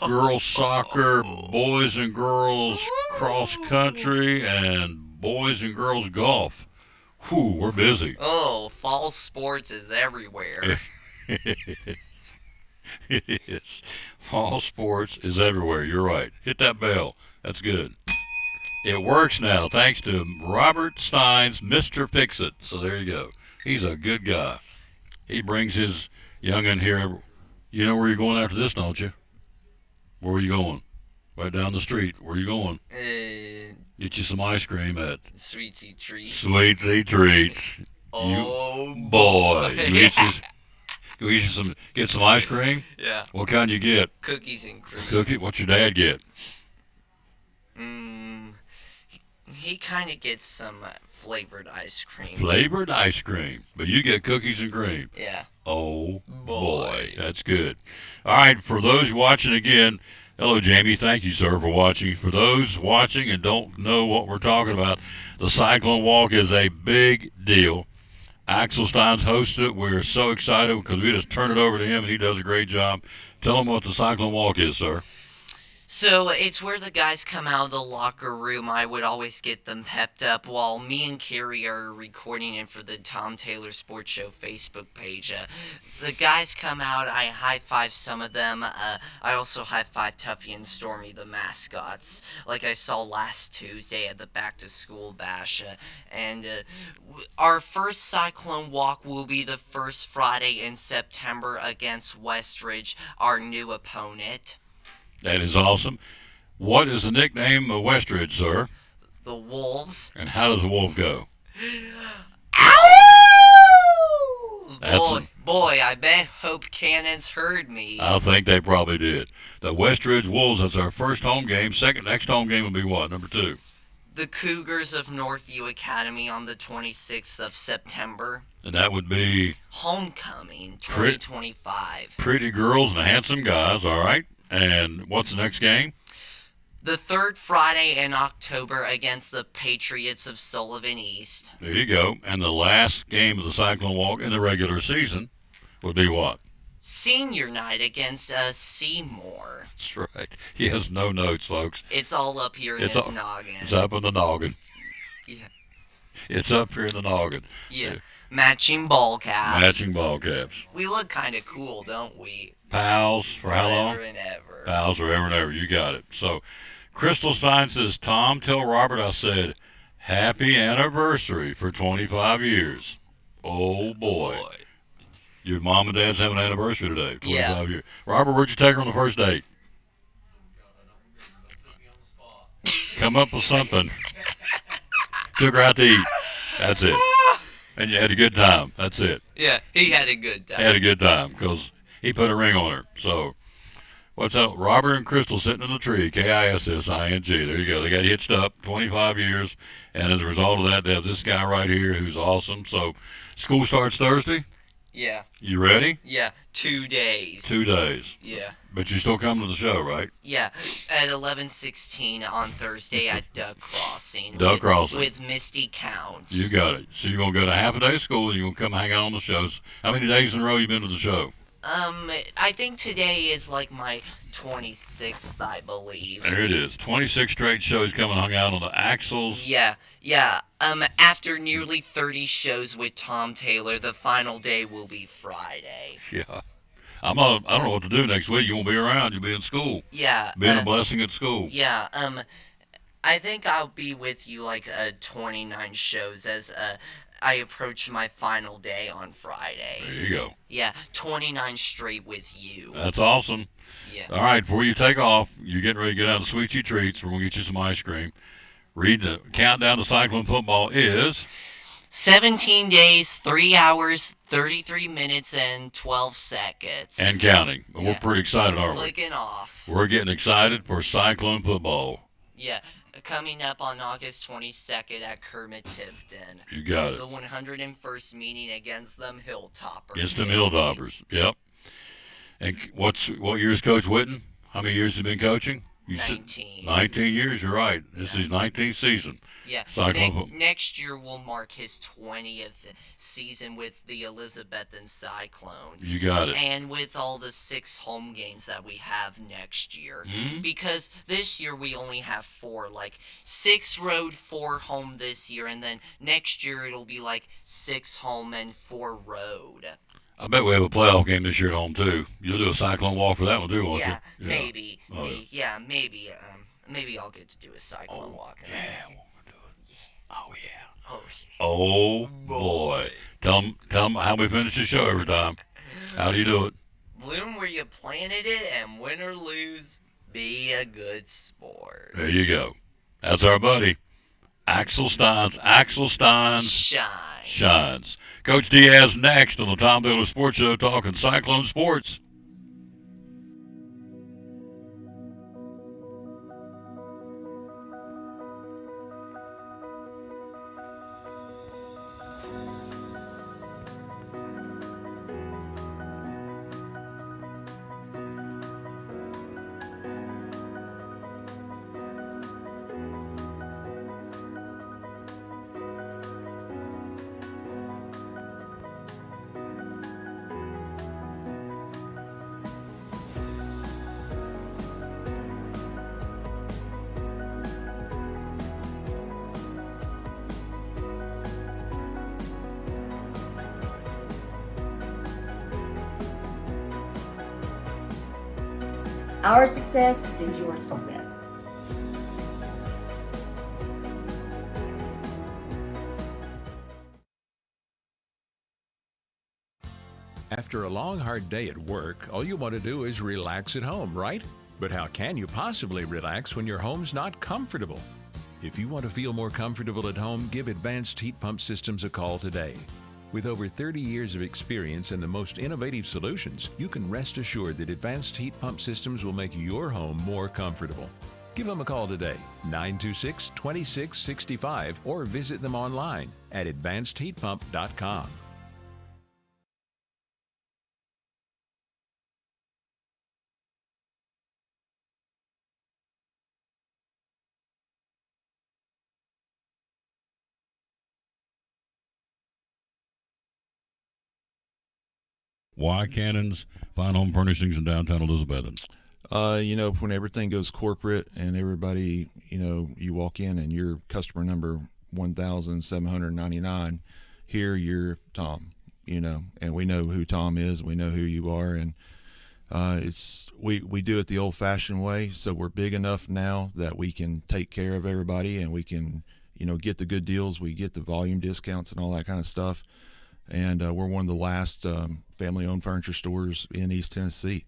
girls soccer, boys and girls cross country, and boys and girls golf. Whew, we're busy. Oh, fall sports is everywhere. It is. Fall sports is everywhere. You're right. Hit that bell. That's good. It works now, thanks to Robert Steins, Mr. Fix-It. So there you go. He's a good guy. He brings his young'un here. You know where you're going after this, don't you? Where are you going? Right down the street. Where are you going? Get you some ice cream at Sweetsy treats. Sweetsy Treats. Oh Boy. Get some ice cream? Yeah. What kind you get? Cookies and cream. Cookie? What's your dad get? He kind of gets some flavored ice cream. Flavored ice cream. But you get cookies and cream. Yeah. Oh, boy. That's good. All right, for those watching again, hello, Jamie. Thank you, sir, for watching. For those watching and don't know what we're talking about, the Cyclone Walk is a big deal. Axel Steins hosts it. We're so excited because we just turn it over to him, and he does a great job. Tell him what the Cyclone Walk is, sir. So it's where the guys come out of the locker room. I would always get them pepped up while me and Carrie are recording it for the Tom Taylor Sports Show Facebook page. The guys come out. I high five some of them. I also high five Tuffy and Stormy, the mascots, like I saw last Tuesday at the Back to School Bash. Our first Cyclone Walk will be the first Friday in September against Westridge, our new opponent. That is awesome. What is the nickname of Westridge, sir? The Wolves. And how does the wolf go? Ow! That's Boy, I bet Hope Cannons heard me. I think they probably did. The Westridge Wolves, that's our first home game. Next home game will be what, number 2? The Cougars of Northview Academy on the 26th of September. And that would be Homecoming 2025. pretty girls and handsome guys, all right? And what's the next game? The third Friday in October against the Patriots of Sullivan East. There you go. And the last game of the Cyclone Walk in the regular season would be what? Senior night against Seymour. That's right. He has no notes, folks. It's all up here in It's his all- noggin. It's up in the noggin. Yeah. It's up here in the noggin. Yeah. Matching ball caps. Matching ball caps. We look kind of cool, don't we? Pals for how long? Forever and ever. Pals forever and ever. You got it. So, Crystal Stein says, Tom, tell Robert I said, happy anniversary for 25 years. Oh, boy. Your mom and dad's having an anniversary today. 25 Yeah. years. Robert, where'd you take her on the first date? Come up with something. Took her out to eat. That's it. And you had a good time. That's it. Yeah, he had a good time. Had a good time because he put a ring on her. So, what's that? Robert and Crystal sitting in the tree, Kissing. There you go. They got hitched up 25 years. And as a result of that, they have this guy right here who's awesome. So, school starts Thursday. Yeah, You ready? yeah, 2 days. 2 days. Yeah, But you still come to the show, right? yeah, at 11:16 on Thursday at Duck Crossing. Duck with- Crossing. With Misty Counts. You got it. So, you're going to go to half a day of school and you're going to come hang out on the shows. How many days in a row you been to the show? I think today is like my 26th, I believe. There it is. 26 straight shows coming hung out on the Axles. Yeah, yeah. After nearly 30 shows with Tom Taylor, the final day will be Friday. Yeah. I don't know what to do next week. You won't be around. You'll be in school. Yeah. Being a blessing at school. Yeah, I think I'll be with you like 29 shows as I approach my final day on There Friday. you go. Yeah, 29 straight with you. That's awesome. Yeah. All right, before you take off, you're getting ready to get out of Sweetie Treats. We're going to get you some ice cream. Read the countdown to Cyclone football is 17 days, 3 hours, 33 minutes, and 12 seconds. and counting. We're Yeah. pretty excited, aren't we? Clicking off. We're getting excited for Cyclone football. Yeah, coming up on August 22nd at Kermit Tifton. You got The it. 101st meeting against them Hilltoppers. Against the baby. Hilltoppers. Yep. And what year's Coach Witten? How many years has he been coaching? You said 19. 19 years. You're right. This is his 19th season. Yeah. Cyclone football. Next year will mark his 20th season with the Elizabethan Cyclones. You got it. And with all the 6 home games that we have next year. Mhm. Because this year we only have 4. Like 6 road, 4 home this year. And then next year it'll be like 6 home and 4 road. I bet we have a playoff game this year at home too. You'll do a Cyclone walk for that one too, won't Yeah, you? maybe. Oh, Yeah, maybe. Maybe I'll get to do a cyclone walk. Yeah, we'll do it. Oh yeah. Oh, yeah. Oh boy. Tell them how we finish the show every time. How do you do it? Bloom where you planted it, and win or lose, be a good sport. There you go. That's our buddy. Axel Steins. Shine. Shines. Coach Diaz next on the Tom Taylor Sports Show talking Cyclone sports. Our success is your success. After a long, hard day at work, all you want to do is relax at home, right? But how can you possibly relax when your home's not comfortable? If you want to feel more comfortable at home, give Advanced Heat Pump Systems a call today. With over 30 years of experience and the most innovative solutions, you can rest assured that Advanced Heat Pump Systems will make your home more comfortable. Give them a call today, 926-2665, or visit them online at advancedheatpump.com. Why Cannon's Fine Home Furnishings in downtown Elizabethton? When everything goes corporate and everybody, you walk in and you're customer number 1,799, here you're Tom, and we know who Tom is, we know who you are, and we do it the old-fashioned way, so we're big enough now that we can take care of everybody and we can, get the good deals, we get the volume discounts and all that kind of stuff, and we're one of the last family-owned furniture stores in East Tennessee.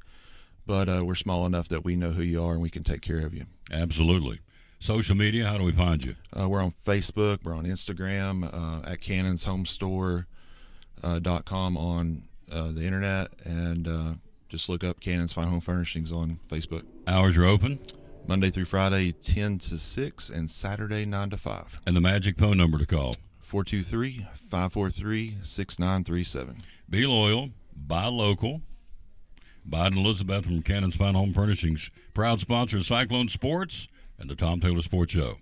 But we're small enough that we know who you are and we can take care of you. Absolutely. Social media, how do we find you? We're on Facebook, we're on Instagram, at cannonshomestore.com on the internet, and just look up Cannon's Fine Home Furnishings on Facebook. Hours are open? Monday through Friday, 10 to 6, and Saturday, 9 to 5. And the magic phone number to call? 423-543-6937. Be loyal, buy local. Biden Elizabeth from Cannon's Fine Home Furnishings, proud sponsor of Cyclone Sports and the Tom Taylor Sports Show.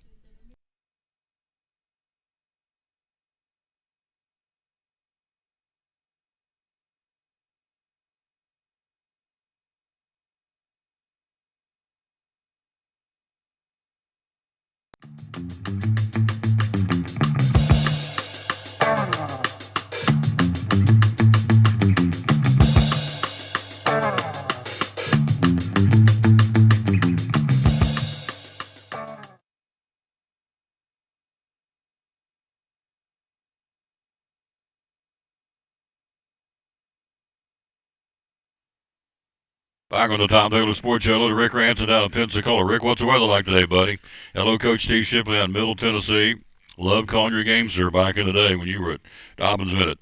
Back on the Tom Taylor Sports Show, hello to Rick Ranson down in Pensacola. Rick, what's the weather like today, buddy? Hello, Coach Steve Shipley out in Middle Tennessee. Loved calling your games, sir, back in the day when you were at Dobbins Minute.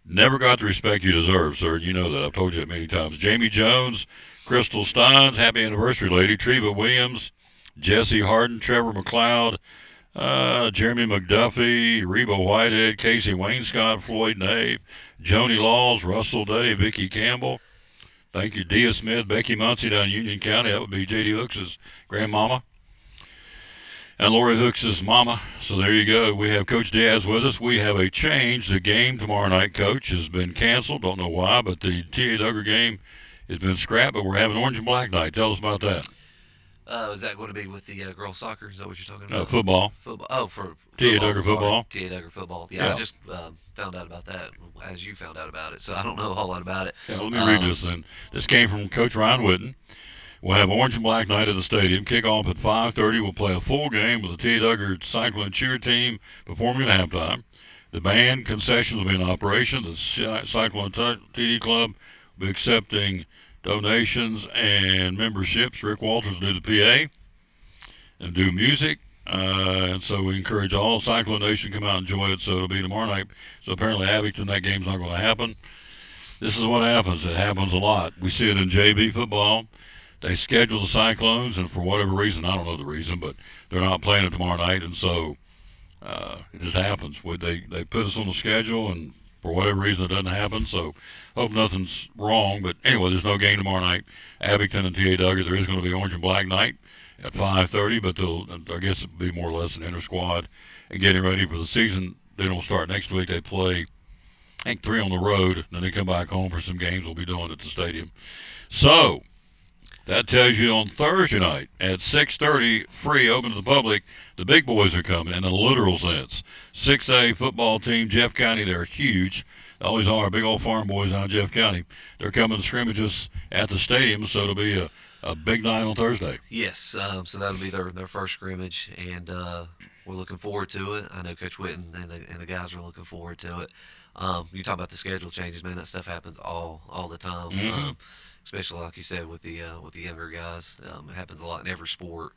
Never got the respect you deserve, sir. You know that. I've told you that many times. Jamie Jones, Crystal Steins, happy anniversary, lady. Treva Williams, Jesse Harden, Trevor McLeod, Jeremy McDuffie, Reba Whitehead, Casey Wainscott, Floyd Nave, Joni Laws, Russell Day, Vicki Campbell. Thank you, Dia Smith, Becky Muncie down in Union County. That would be J.D. Hooks' grandmama. And Lori Hooks' mama. So there you go. We have Coach Diaz with us. We have a change. The game tomorrow night, Coach, has been canceled. Don't know why, but the T.A. Duggar game has been scrapped, but we're having Orange and Black night. Tell us about that. Is that going to be with the girls soccer? Is that what you're talking about? Football. Football. Oh, for T.A. Duggar football. T.A. Duggar football. Yeah, I just found out about that as you found out about it, so I don't know a whole lot about it. Yeah, let me read this then. This came from Coach Ryan Whitten. We'll have Orange and Black night at the stadium. Kickoff at 5:30. We'll play a full game with the T.A. Duggar Cyclone cheer team performing at halftime. The band concessions will be in operation. The Cyclone TD Club will be accepting donations and memberships. Rick Walters will do the PA and do music. And so we encourage all Cyclone Nation to come out and enjoy it. So it'll be tomorrow night. So apparently Abington, that game's not going to happen. This is what happens. It happens a lot. We see it in JV football. They schedule the Cyclones, and for whatever reason, I don't know the reason, but they're not playing it tomorrow night, and so it just happens. They put us on the schedule, and for whatever reason, it doesn't happen. So hope nothing's wrong. But anyway, there's no game tomorrow night. Abington and T.A. Duggar. There is going to be Orange and Black night at 5:30, but I guess it'll be more or less an inter-squad and getting ready for the season. They don't start next week. They play, I think, 3 on the road. Then they come back home for some games we'll be doing at the stadium. So that tells you on Thursday night at 6:30, free, open to the public, the big boys are coming in a literal sense. 6A football team, Jeff County, they're huge. They always are, big old farm boys out of Jeff County. They're coming to scrimmages at the stadium, so it'll be a a big night on Thursday. Yes, so that'll be their first scrimmage, and we're looking forward to it. I know Coach Witten and the guys are looking forward to it. You talk about the schedule changes, man. That stuff happens all the time, especially like you said with the younger guys. It happens a lot in every sport.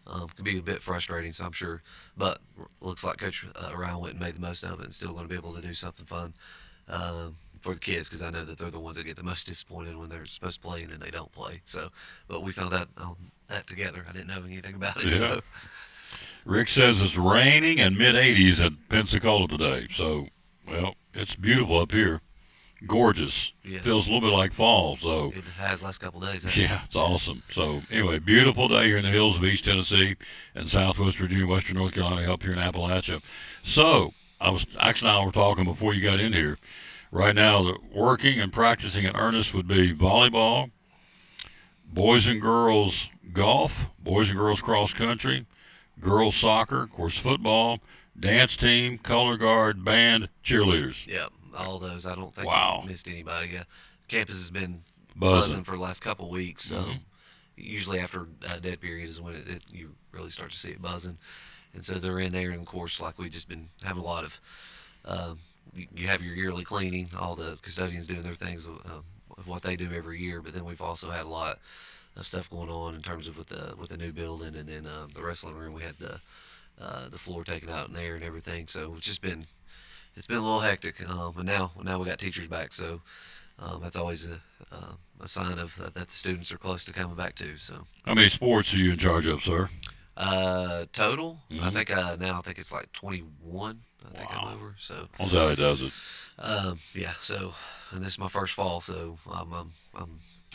Can be a bit frustrating, so I'm sure, but looks like Coach Ryan Witten made the most of it and still going to be able to do something fun for the kids, because I know that they're the ones that get the most disappointed when they're supposed to play and then they don't play. So, but we found out that together. I didn't know anything about it. Yeah. So. Rick says it's raining and mid-80s at Pensacola today. So, well, it's beautiful up here. Gorgeous. Yes. Feels a little bit like fall. So It has last couple of days. yeah, it's awesome. So anyway, beautiful day here in the hills of East Tennessee and Southwest Virginia, Western North Carolina, up here in Appalachia. So Ax and I were talking before you got in here. Right now, the working and practicing in earnest would be volleyball, boys and girls golf, boys and girls cross country, girls soccer, of course football, dance team, color guard, band, cheerleaders. Yep, all those. I don't think Wow. we missed anybody. Yeah. Campus has been Buzzing. buzzing for the last couple of weeks. Usually after dead period is when you really start to see it buzzing. And so they're in there, and of course, like we've just been having a lot of, you have your yearly cleaning, all the custodians doing their things of what they do every year, but then we've also had a lot of stuff going on in terms of with the new building, and then the wrestling room, we had the floor taken out in there and everything. So it's been a little hectic. And now we got teachers back, so that's always a sign of that the students are close to coming back too. So How many sports are you in charge of, sir? total, I think now I think it's like 21. I think I'm over. So That's how he does it. yeah. So, and this is my first fall, so I'm a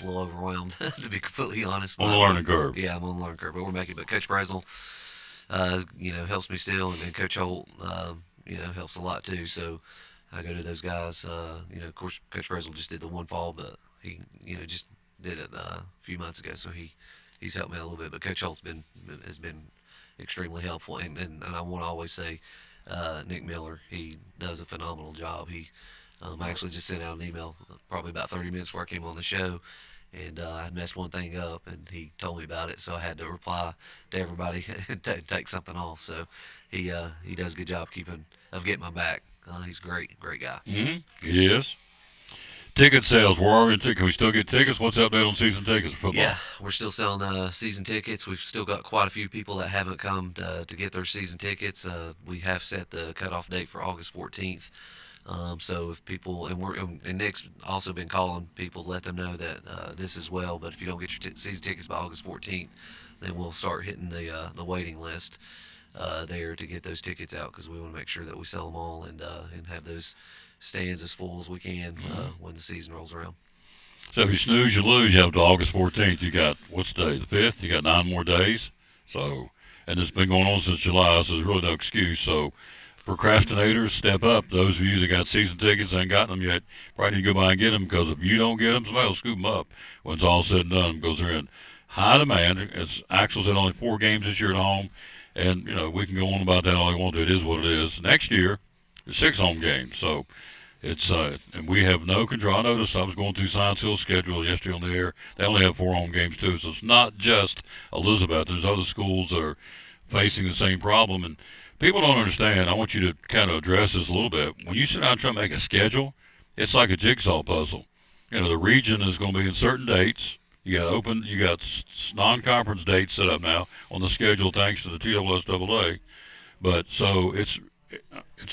little overwhelmed to be completely honest. On the learning curve. Yeah, I'm on the learning curve, but we're making. But Coach Breslin, helps me still, and then Coach Holt, helps a lot too. So I go to those guys. Of course, Coach Breslin just did the one fall, but he, just did it a few months ago, so he's helped me out a little bit. But Coach Holt's has been extremely helpful, and I want to always say, Nick Miller, he does a phenomenal job. He I actually just sent out an email probably about 30 minutes before I came on the show, and I had messed one thing up, and he told me about it, so I had to reply to everybody and take something off. So he does a good job of getting my back. He's a great guy. He is. Ticket sales. Where are we? Can we still get tickets? What's the update on season tickets for football? Yeah, we're still selling season tickets. We've still got quite a few people that haven't come to get their season tickets. We have set the cutoff date for August 14th. So if people, and Nick's also been calling people to let them know that this as well. But if you don't get your season tickets by August 14th, then we'll start hitting the waiting list there to get those tickets out, because we want to make sure that we sell them all and have those stands as full as we can when the season rolls around. So if you snooze, you lose. You have to August 14th. You got, what's the day? The 5th? You got 9 more days. So, and it's been going on since July, so there's really no excuse. So procrastinators, step up. Those of you that got season tickets and ain't gotten them yet, probably need to go by and get them, because if you don't get them, somebody will scoop them up when it's all said and done, because they're in high demand. As Axel said, only 4 games this year at home, and we can go on about that all we want to. It is what it is. Next year, there's 6 home games, so it's and we have no control. I noticed I was going through Science Hill's schedule yesterday on the air. They only have 4 home games too, so it's not just Elizabeth. There's other schools that are facing the same problem, and people don't understand. I want you to kind of address this a little bit. When you sit down and try to make a schedule, it's like a jigsaw puzzle. The region is going to be in certain dates. You got non-conference dates set up now on the schedule thanks to the TSSAA. But so it's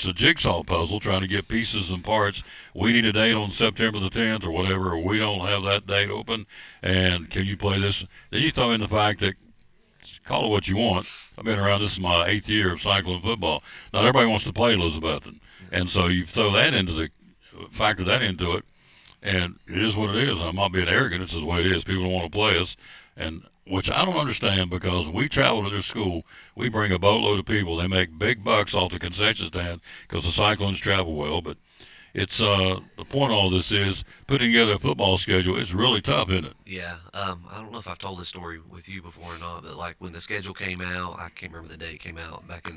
a jigsaw puzzle trying to get pieces and parts. We need a date on September the 10th or whatever, or we don't have that date open, and can you play this? Then you throw in the fact that, call it what you want, I've been around, this is my 8th year of cycling football. Not everybody wants to play Elizabethan, and so you factor that into it, and it is what it is. I'm not being arrogant, it's the way it is. People don't want to play us, and which I don't understand, because when we travel to their school, we bring a boatload of people. They make big bucks off the concession stand because the Cyclones travel well. But it's the point of all this is putting together a football schedule. It's really tough, isn't it? Yeah. I don't know if I've told this story with you before or not, but like when the schedule came out, I can't remember the date it came out, back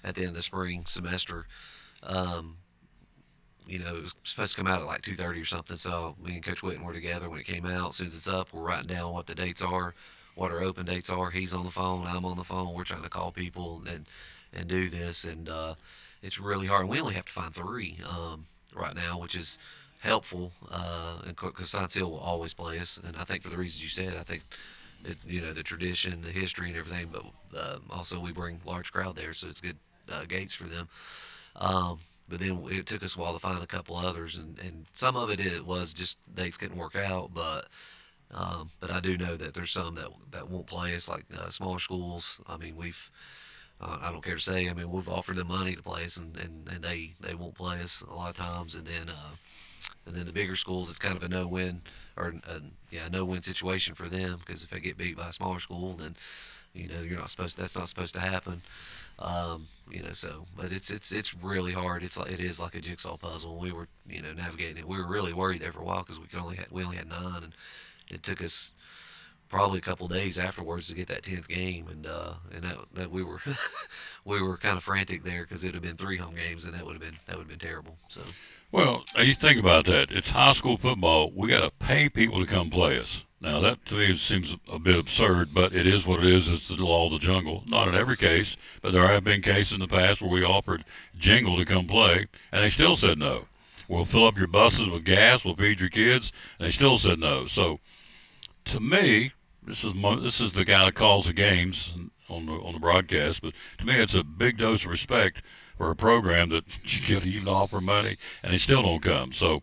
at the end of the spring semester. you know, it was supposed to come out at like 2:30 or something. So me and Coach Witten were together when it came out. As soon as it's up, we're writing down what the dates are, what our open dates are. He's on the phone, I'm on the phone. We're trying to call people and do this, and it's really hard. And we only have to find 3 right now, which is helpful, and because Science Hill will always play us, and I think for the reasons you said, I think you know, the tradition, the history, and everything, but also we bring large crowd there, so it's good gates for them. But then it took us a while to find a couple others, and some of it was just dates couldn't work out, but I do know that there's some that won't play us, like smaller schools. I mean, I don't care to say, I mean, we've offered them money to play us, and they won't play us a lot of times, and then the bigger schools, it's kind of a no-win, or a no-win situation for them, because if they get beat by a smaller school, then you know that's not supposed to happen. You know, so but it's really hard. It is like a jigsaw puzzle. We were navigating it. We were really worried there for a while because we only had 9, and it took us probably a couple days afterwards to get that 10th game, and that we were we were kind of frantic there because it would have been 3 home games, and that would have been terrible. So. Well, you think about that. It's high school football. We got to pay people to come play us. Now, that to me seems a bit absurd, but it is what it is. It's the law of the jungle. Not in every case, but there have been cases in the past where we offered Jingle to come play, and they still said no. We'll fill up your buses with gas. We'll feed your kids, and they still said no. So, to me, this is the guy that calls the games on the broadcast, but to me, it's a big dose of respect for a program that you could even offer money, and they still don't come. So,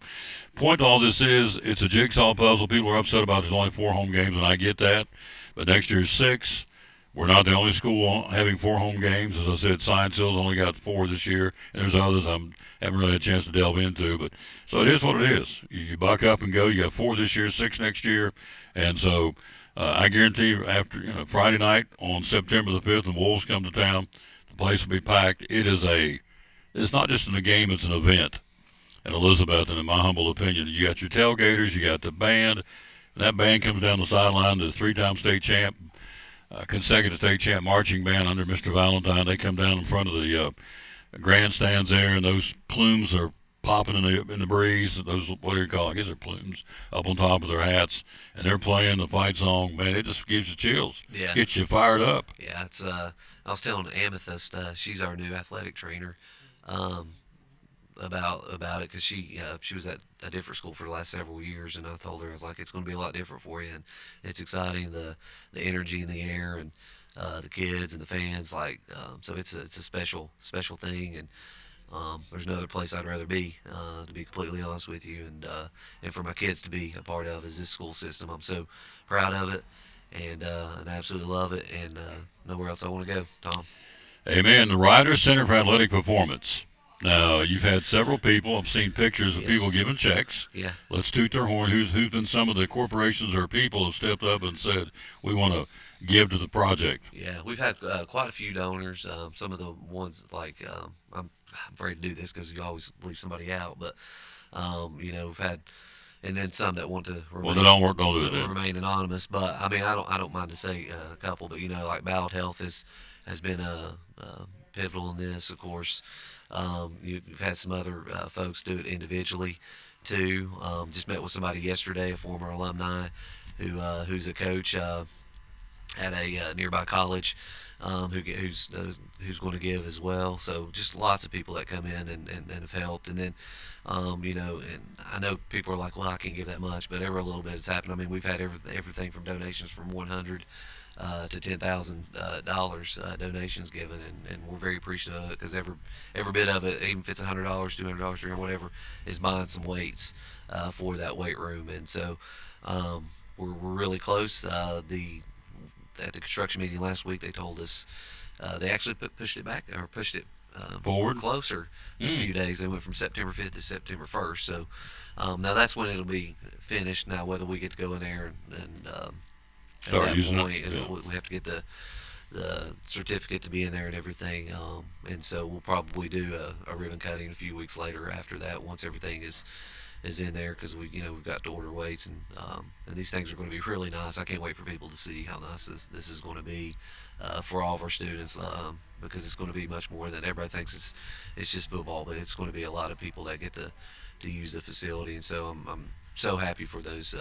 point to all this is, it's a jigsaw puzzle. People are upset about there's only 4 home games, and I get that. But next year's 6. We're not the only school having 4 home games. As I said, Science Hill's only got 4 this year, and there's others I haven't really had a chance to delve into. But so it is what it is. You buck up and go. You got 4 this year, 6 next year, and so I guarantee you, after Friday night on September the 5th, and Wolves come to town, the place will be packed. It's not just a game; it's an event. And Elizabeth, and in my humble opinion, you got your tailgaters, you got the band, and that band comes down the sideline, the 3-time state champ, consecutive state champ marching band under Mr. Valentine. They come down in front of the grandstands there, and those plumes are popping in the breeze. Those, what do you call it? I guess they're plumes up on top of their hats, and they're playing the fight song. Man, it just gives you chills. Yeah. Gets you fired up. Yeah, it's I was telling Amethyst, she's our new athletic trainer, about it, because she was at a different school for the last several years, and I told her, I was like, it's going to be a lot different for you, and it's exciting, the energy in the air, and the kids and the fans, like so it's a special thing, and there's no other place I'd rather be, to be completely honest with you, and for my kids to be a part of is this school system. I'm so proud of it, and I absolutely love it, and nowhere else I want to go. Tom. Amen. The Riders Center for Athletic Performance. Now, you've had several people. I've seen pictures of people giving checks. Yeah. Let's toot their horn. Who's been some of the corporations or people have stepped up and said, we want to give to the project? Yeah, we've had quite a few donors. Some of the ones, like, I'm afraid to do this because you always leave somebody out, but, we've had, and then some that want to remain, don't do it then. Remain anonymous. But, I mean, I don't mind to say a couple, but, like Ballot Health has been pivotal in this, of course. You've had some other folks do it individually too. Just met with somebody yesterday, a former alumni who's a coach at a nearby college, who's going to give as well. So just lots of people that come in and have helped. And then and I know people are like, well, I can't give that much, but every little bit has happened. I mean, we've had everything from donations from $100 to $10,000 donations given, and we're very appreciative of it, because every bit of it, even if it's $100, $200, $300, whatever, is buying some weights for that weight room. And so we're really close. At the construction meeting last week, they told us they actually pushed it forward closer a few days. They went from September 5th to September 1st. So now that's when it'll be finished. Now whether we get to go in there and start at that using point, it, yeah. we have to get the the certificate to be in there and everything. And so we'll probably do a ribbon cutting a few weeks later after that, once everything is in there, because we've got to order weights, and these things are going to be really nice. I can't wait for people to see how nice this is going to be for all of our students, because it's going to be much more than everybody thinks it's just football, but it's going to be a lot of people that get to use the facility, and so I'm so happy for those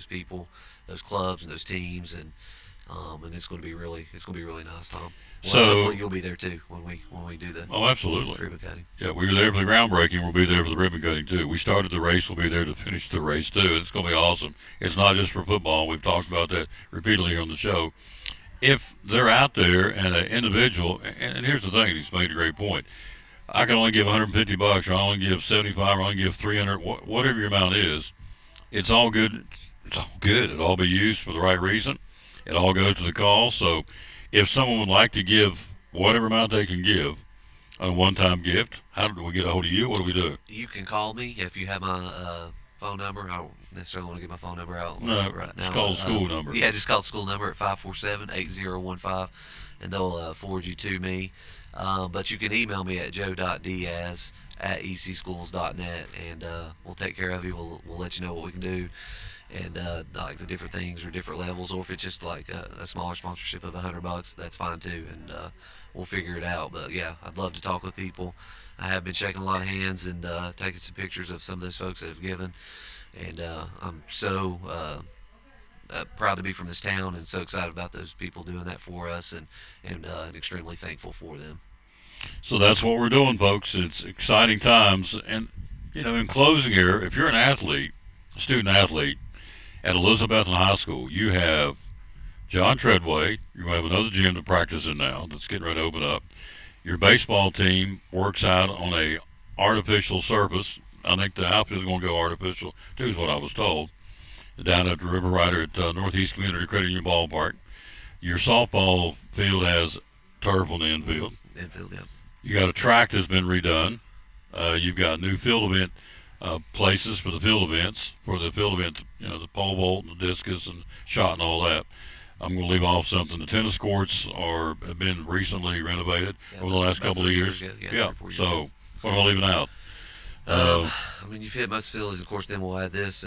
people, those clubs and those teams, and it's going to be really nice, Tom. Well, So- hopefully you'll be there too when we do the Oh, absolutely. ribbon cutting. Yeah, we were there for the groundbreaking. We'll be there for the ribbon cutting too. We started the race. We'll be there to finish the race too. It's going to be awesome. It's not just for football. We've talked about that repeatedly on the show. If they're out there and an individual, and here's the thing, he's made a great point. I can only give $150, or I only give 75, or I only give 300, whatever your amount is. It's all good. It's all good. It'll all be used for the right reason. It all goes to the cause. So, if someone would like to give whatever amount they can give, a one-time gift, how do we get a hold of you? What do we do? You can call me if you have my phone number. I don't necessarily want to get my phone number out No, right now. just call the school number. Yeah, just call the school number at 547-8015, and they'll forward you to me. But you can email me at joe.diaz@ecschools.net, and we'll take care of you. We'll let you know what we can do, and like the different things or different levels, or if it's just like a smaller sponsorship of $100, that's fine too, and we'll figure it out. But yeah, I'd love to talk with people. I have been shaking a lot of hands and taking some pictures of some of those folks that have given, and I'm so proud to be from this town, and so excited about those people doing that for us, and extremely thankful for them. So that's what we're doing, folks. It's exciting times. And, in closing here, if you're an athlete, a student athlete at Elizabethton High School, you have John Treadway. You're going to have another gym to practice in now that's getting ready to open up. Your baseball team works out on a artificial surface. I think the outfit is going to go artificial, too, is what I was told, down at the River Rider at Northeast Community Credit Union Ballpark. Your softball field has turf on the infield. Infield, yeah. You got a track that's been redone. You've got new field event places for the field events. The pole vault and the discus and shot and all that. I'm going to leave off something. The tennis courts have been recently renovated over the last about couple of 3 years. years, yeah, Yeah. 3 or 4 years So ago. what am I leaving out? You've hit most facilities. Of course, then we'll add this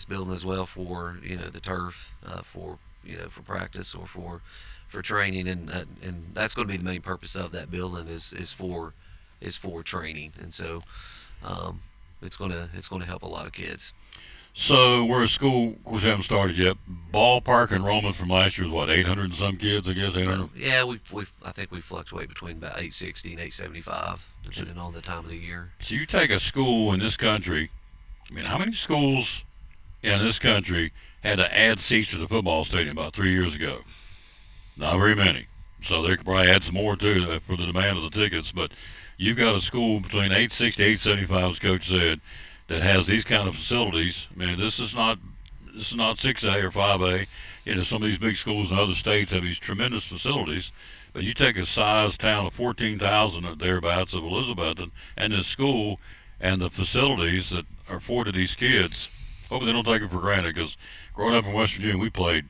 building as well for the turf, for practice or for training, and that's going to be the main purpose of that building is for training, and so it's going to help a lot of kids. So we're a school, of course, we haven't started yet. Ballpark enrollment from last year was what, 800 and some kids, I guess, 800? Yeah, I think we fluctuate between about 860 and 875, depending on the time of the year. So you take a school in this country, how many schools in this country had to add seats to the football stadium about 3 years ago? Not very many. So they could probably add some more too for the demand of the tickets. But you've got a school between 860 and 875, as Coach said, that has these kind of facilities. This is not 6A or 5A. Some of these big schools in other states have these tremendous facilities. But you take a size town of 14,000 or thereabouts of Elizabethton, and this school and the facilities that are afforded these kids. Hopefully they don't take it for granted, because growing up in West Virginia, we played.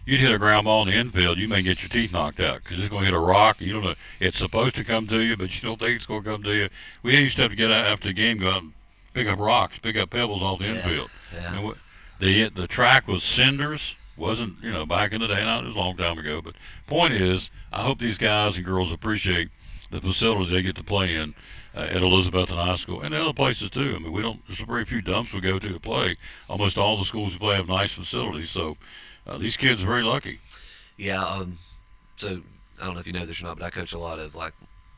You'd hit a ground ball in the infield, you may get your teeth knocked out because it's going to hit a rock. You don't know it's supposed to come to you, but you don't think it's going to come to you. We used to have to get out after the game, go out and pick up rocks, pick up pebbles off the infield. Yeah. And the track was cinders. Wasn't back in the day? Not it was a long time ago. But point is, I hope these guys and girls appreciate the facilities they get to play in at Elizabethton High School and other places too. There's very few dumps we go to play. Almost all the schools we play have nice facilities. So these kids are very lucky. Yeah. So I don't know if you know this or not, but I coach a lot of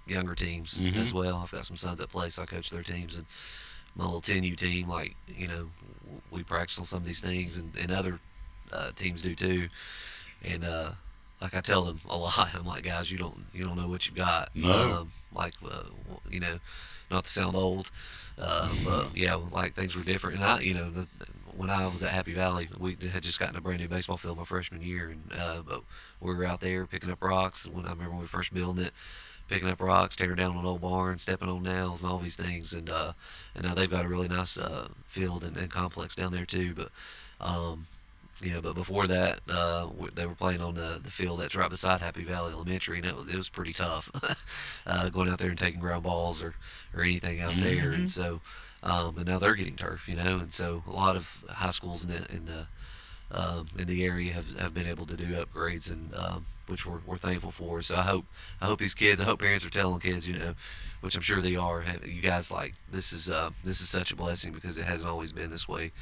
younger teams as well. I've got some sons that play, so I coach their teams, and my little 10U team, we practice on some of these things, and other teams do too. And I tell them a lot. I'm like, guys, you don't know what you've got. No. Not to sound old, but yeah, things were different. And when I was at Happy Valley, we had just gotten a brand new baseball field my freshman year, and but we were out there picking up rocks. And I remember when we first building it, picking up rocks, tearing down an old barn, stepping on nails, and all these things. And now they've got a really nice field and complex down there too. But But before that, they were playing on the field that's right beside Happy Valley Elementary, and it was pretty tough going out there and taking ground balls or anything out there. And so, and now they're getting turf, and so a lot of high schools in the area have been able to do upgrades, and which we're thankful for. So I hope these kids, I hope parents are telling kids, which I'm sure they are. You guys, like, this is such a blessing because it hasn't always been this way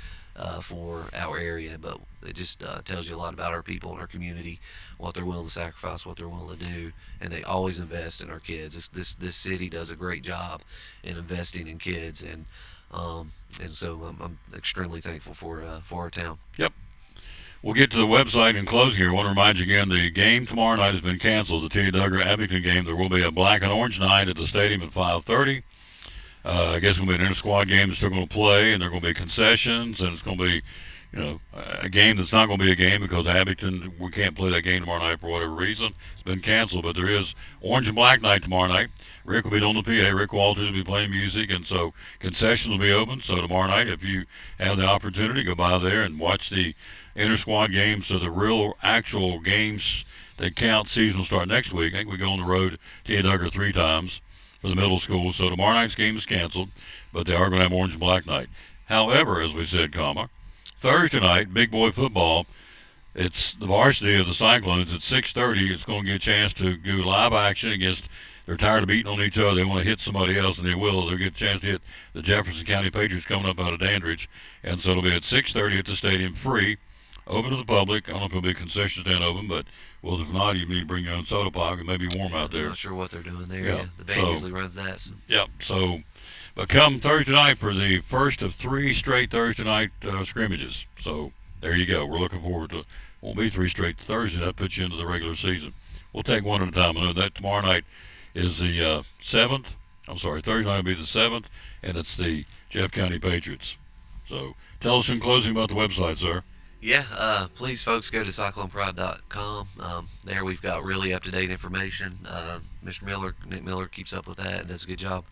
for our area, but it just tells you a lot about our people and our community, what they're willing to sacrifice, what they're willing to do, and they always invest in our kids. This city does a great job in investing in kids, and so I'm extremely thankful for our town. Yep. We'll get to the website in closing here. I want to remind you again, the game tomorrow night has been canceled, the T. Duggar Abington game. There will be a black and orange night at the stadium at 5:30. I guess it's going to be an inter-squad game that's still going to play, and there are going to be concessions, and it's going to be, a game that's not going to be a game because Abington, we can't play that game tomorrow night for whatever reason. It's been canceled, but there is orange and black night tomorrow night. Rick will be doing the PA. Rick Walters will be playing music, and so concessions will be open. So tomorrow night, if you have the opportunity, go by there and watch the inter-squad games. So the real actual games that count, season will start next week. I think we go on the road to T. Duggar 3 times for the middle school. So tomorrow night's game is canceled, but they are going to have orange and black night. However, as we said, Thursday night, big boy football, it's the varsity of the Cyclones at 6:30. It's going to get a chance to do live action against, they're tired of beating on each other. They want to hit somebody else, and they will. They'll get a chance to hit the Jefferson County Patriots coming up out of Dandridge. And so it'll be at 6:30 at the stadium, free, open to the public. I don't know if there'll be a concession stand open, but, well, if not, you need to bring your own soda pop. It may be warm out there. I'm not sure what they're doing there. Yeah. The band usually runs that. So. Yep. So, but come Thursday night for the first of 3 straight Thursday night scrimmages. So there you go. We're looking forward to. Won't be 3 straight Thursday. That puts you into the regular season. We'll take one at a time. I know that tomorrow night is the 7th. I'm sorry, Thursday night will be the 7th, and it's the Jeff County Patriots. So tell us in closing about the website, sir. Yeah, please, folks, go to CyclonePride.com. There we've got really up-to-date information. Mr. Miller, Nick Miller, keeps up with that and does a good job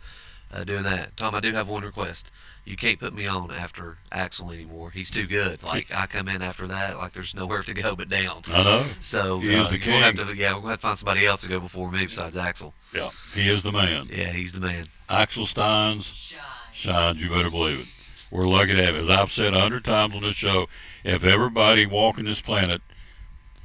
doing that. Tom, I do have one request. You can't put me on after Axel anymore. He's too good. Like, I come in after that, like there's nowhere to go but down. I know. So He is the king. we'll have to find somebody else to go before me besides Axel. Yeah, he is the man. Yeah, he's the man. Axel Steins shines, you better believe it. We're lucky to have it. As I've said 100 times on this show, if everybody walking this planet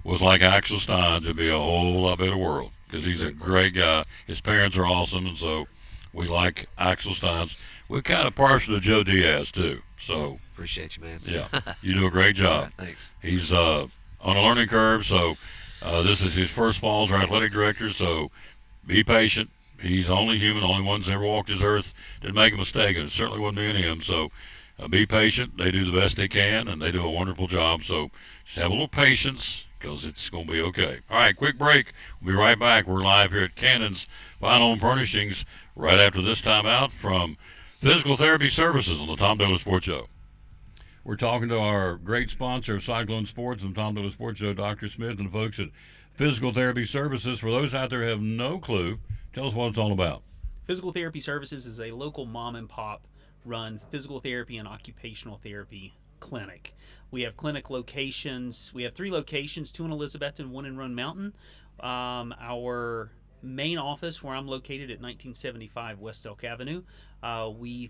was like Axel Steins, it'd be a whole lot better world, because he's a great guy. His parents are awesome, and so we like Axel Steins. We're kind of partial to Joe Diaz, too. So Appreciate you, man. yeah, you do a great All job. right, thanks. He's on a learning curve, so this is his first fall as our athletic director, so be patient. He's only human, only one that's ever walked this earth. Didn't make a mistake, and it certainly wasn't me and him. So be patient. They do the best they can, and they do a wonderful job. So just have a little patience, because it's going to be okay. All right, quick break. We'll be right back. We're live here at Cannon's Fine Home Furnishings right after this time out from Physical Therapy Services on the Tom Dillon Sports Show. We're talking to our great sponsor of Cyclone Sports and Tom Dillon Sports Show, Dr. Smith, and the folks at Physical Therapy Services. For those out there who have no clue, tell us what it's all about. Physical Therapy Services is a local mom and pop run physical therapy and occupational therapy clinic. We have clinic locations. We have 3 locations, 2 in Elizabethton, 1 in Roan Mountain. Our main office, where I'm located at 1975 West Elk Avenue, we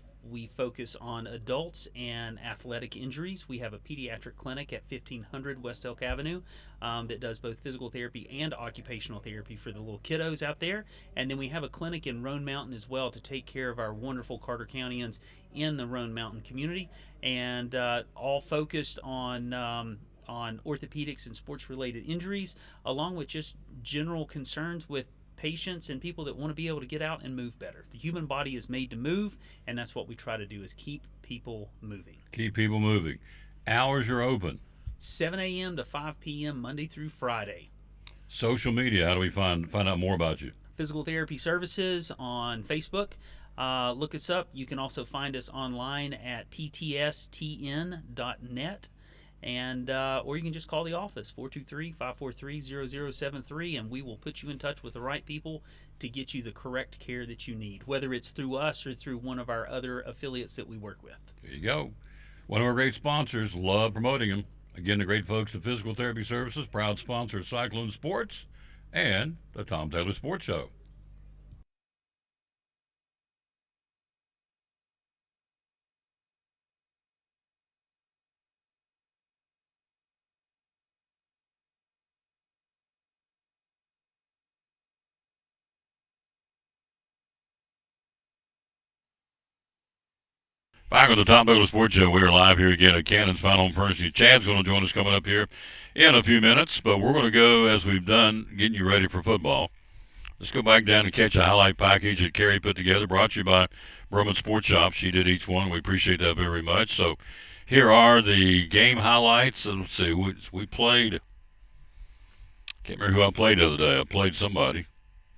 focus on adults and athletic injuries. We have a pediatric clinic at 1500 West Elk Avenue that does both physical therapy and occupational therapy for the little kiddos out there. And then we have a clinic in Roan Mountain as well to take care of our wonderful Carter Countyans in the Roan Mountain community, and all focused on orthopedics and sports-related injuries, along with just general concerns with patients and people that want to be able to get out and move better. The human body is made to move, and that's what we try to do, is keep people moving. Keep people moving. Hours are open. 7 a.m. to 5 p.m. Monday through Friday. Social media, how do we find out more about you? Physical Therapy Services on Facebook. Look us up. You can also find us online at ptstn.net. And or you can just call the office, 423-543-0073, and we will put you in touch with the right people to get you the correct care that you need, whether it's through us or through one of our other affiliates that we work with. There you go. One of our great sponsors, love promoting them, Again, the great folks at Physical Therapy Services, proud sponsor of Cyclone Sports and the Tom Taylor Sports Show. Back on the Tom Taylor Sports Show, we are live here again at Cannon's Final Home Furnishings. Chad's going to join us coming up here in a few minutes, but we're going to go, as we've done, getting you ready for football. Let's go back down and catch a highlight package that Carrie put together, brought to you by Berman Sports Shop. She did each one. We appreciate that very much. So here are the game highlights. And let's see, we played, can't remember who I played the other day. I played somebody.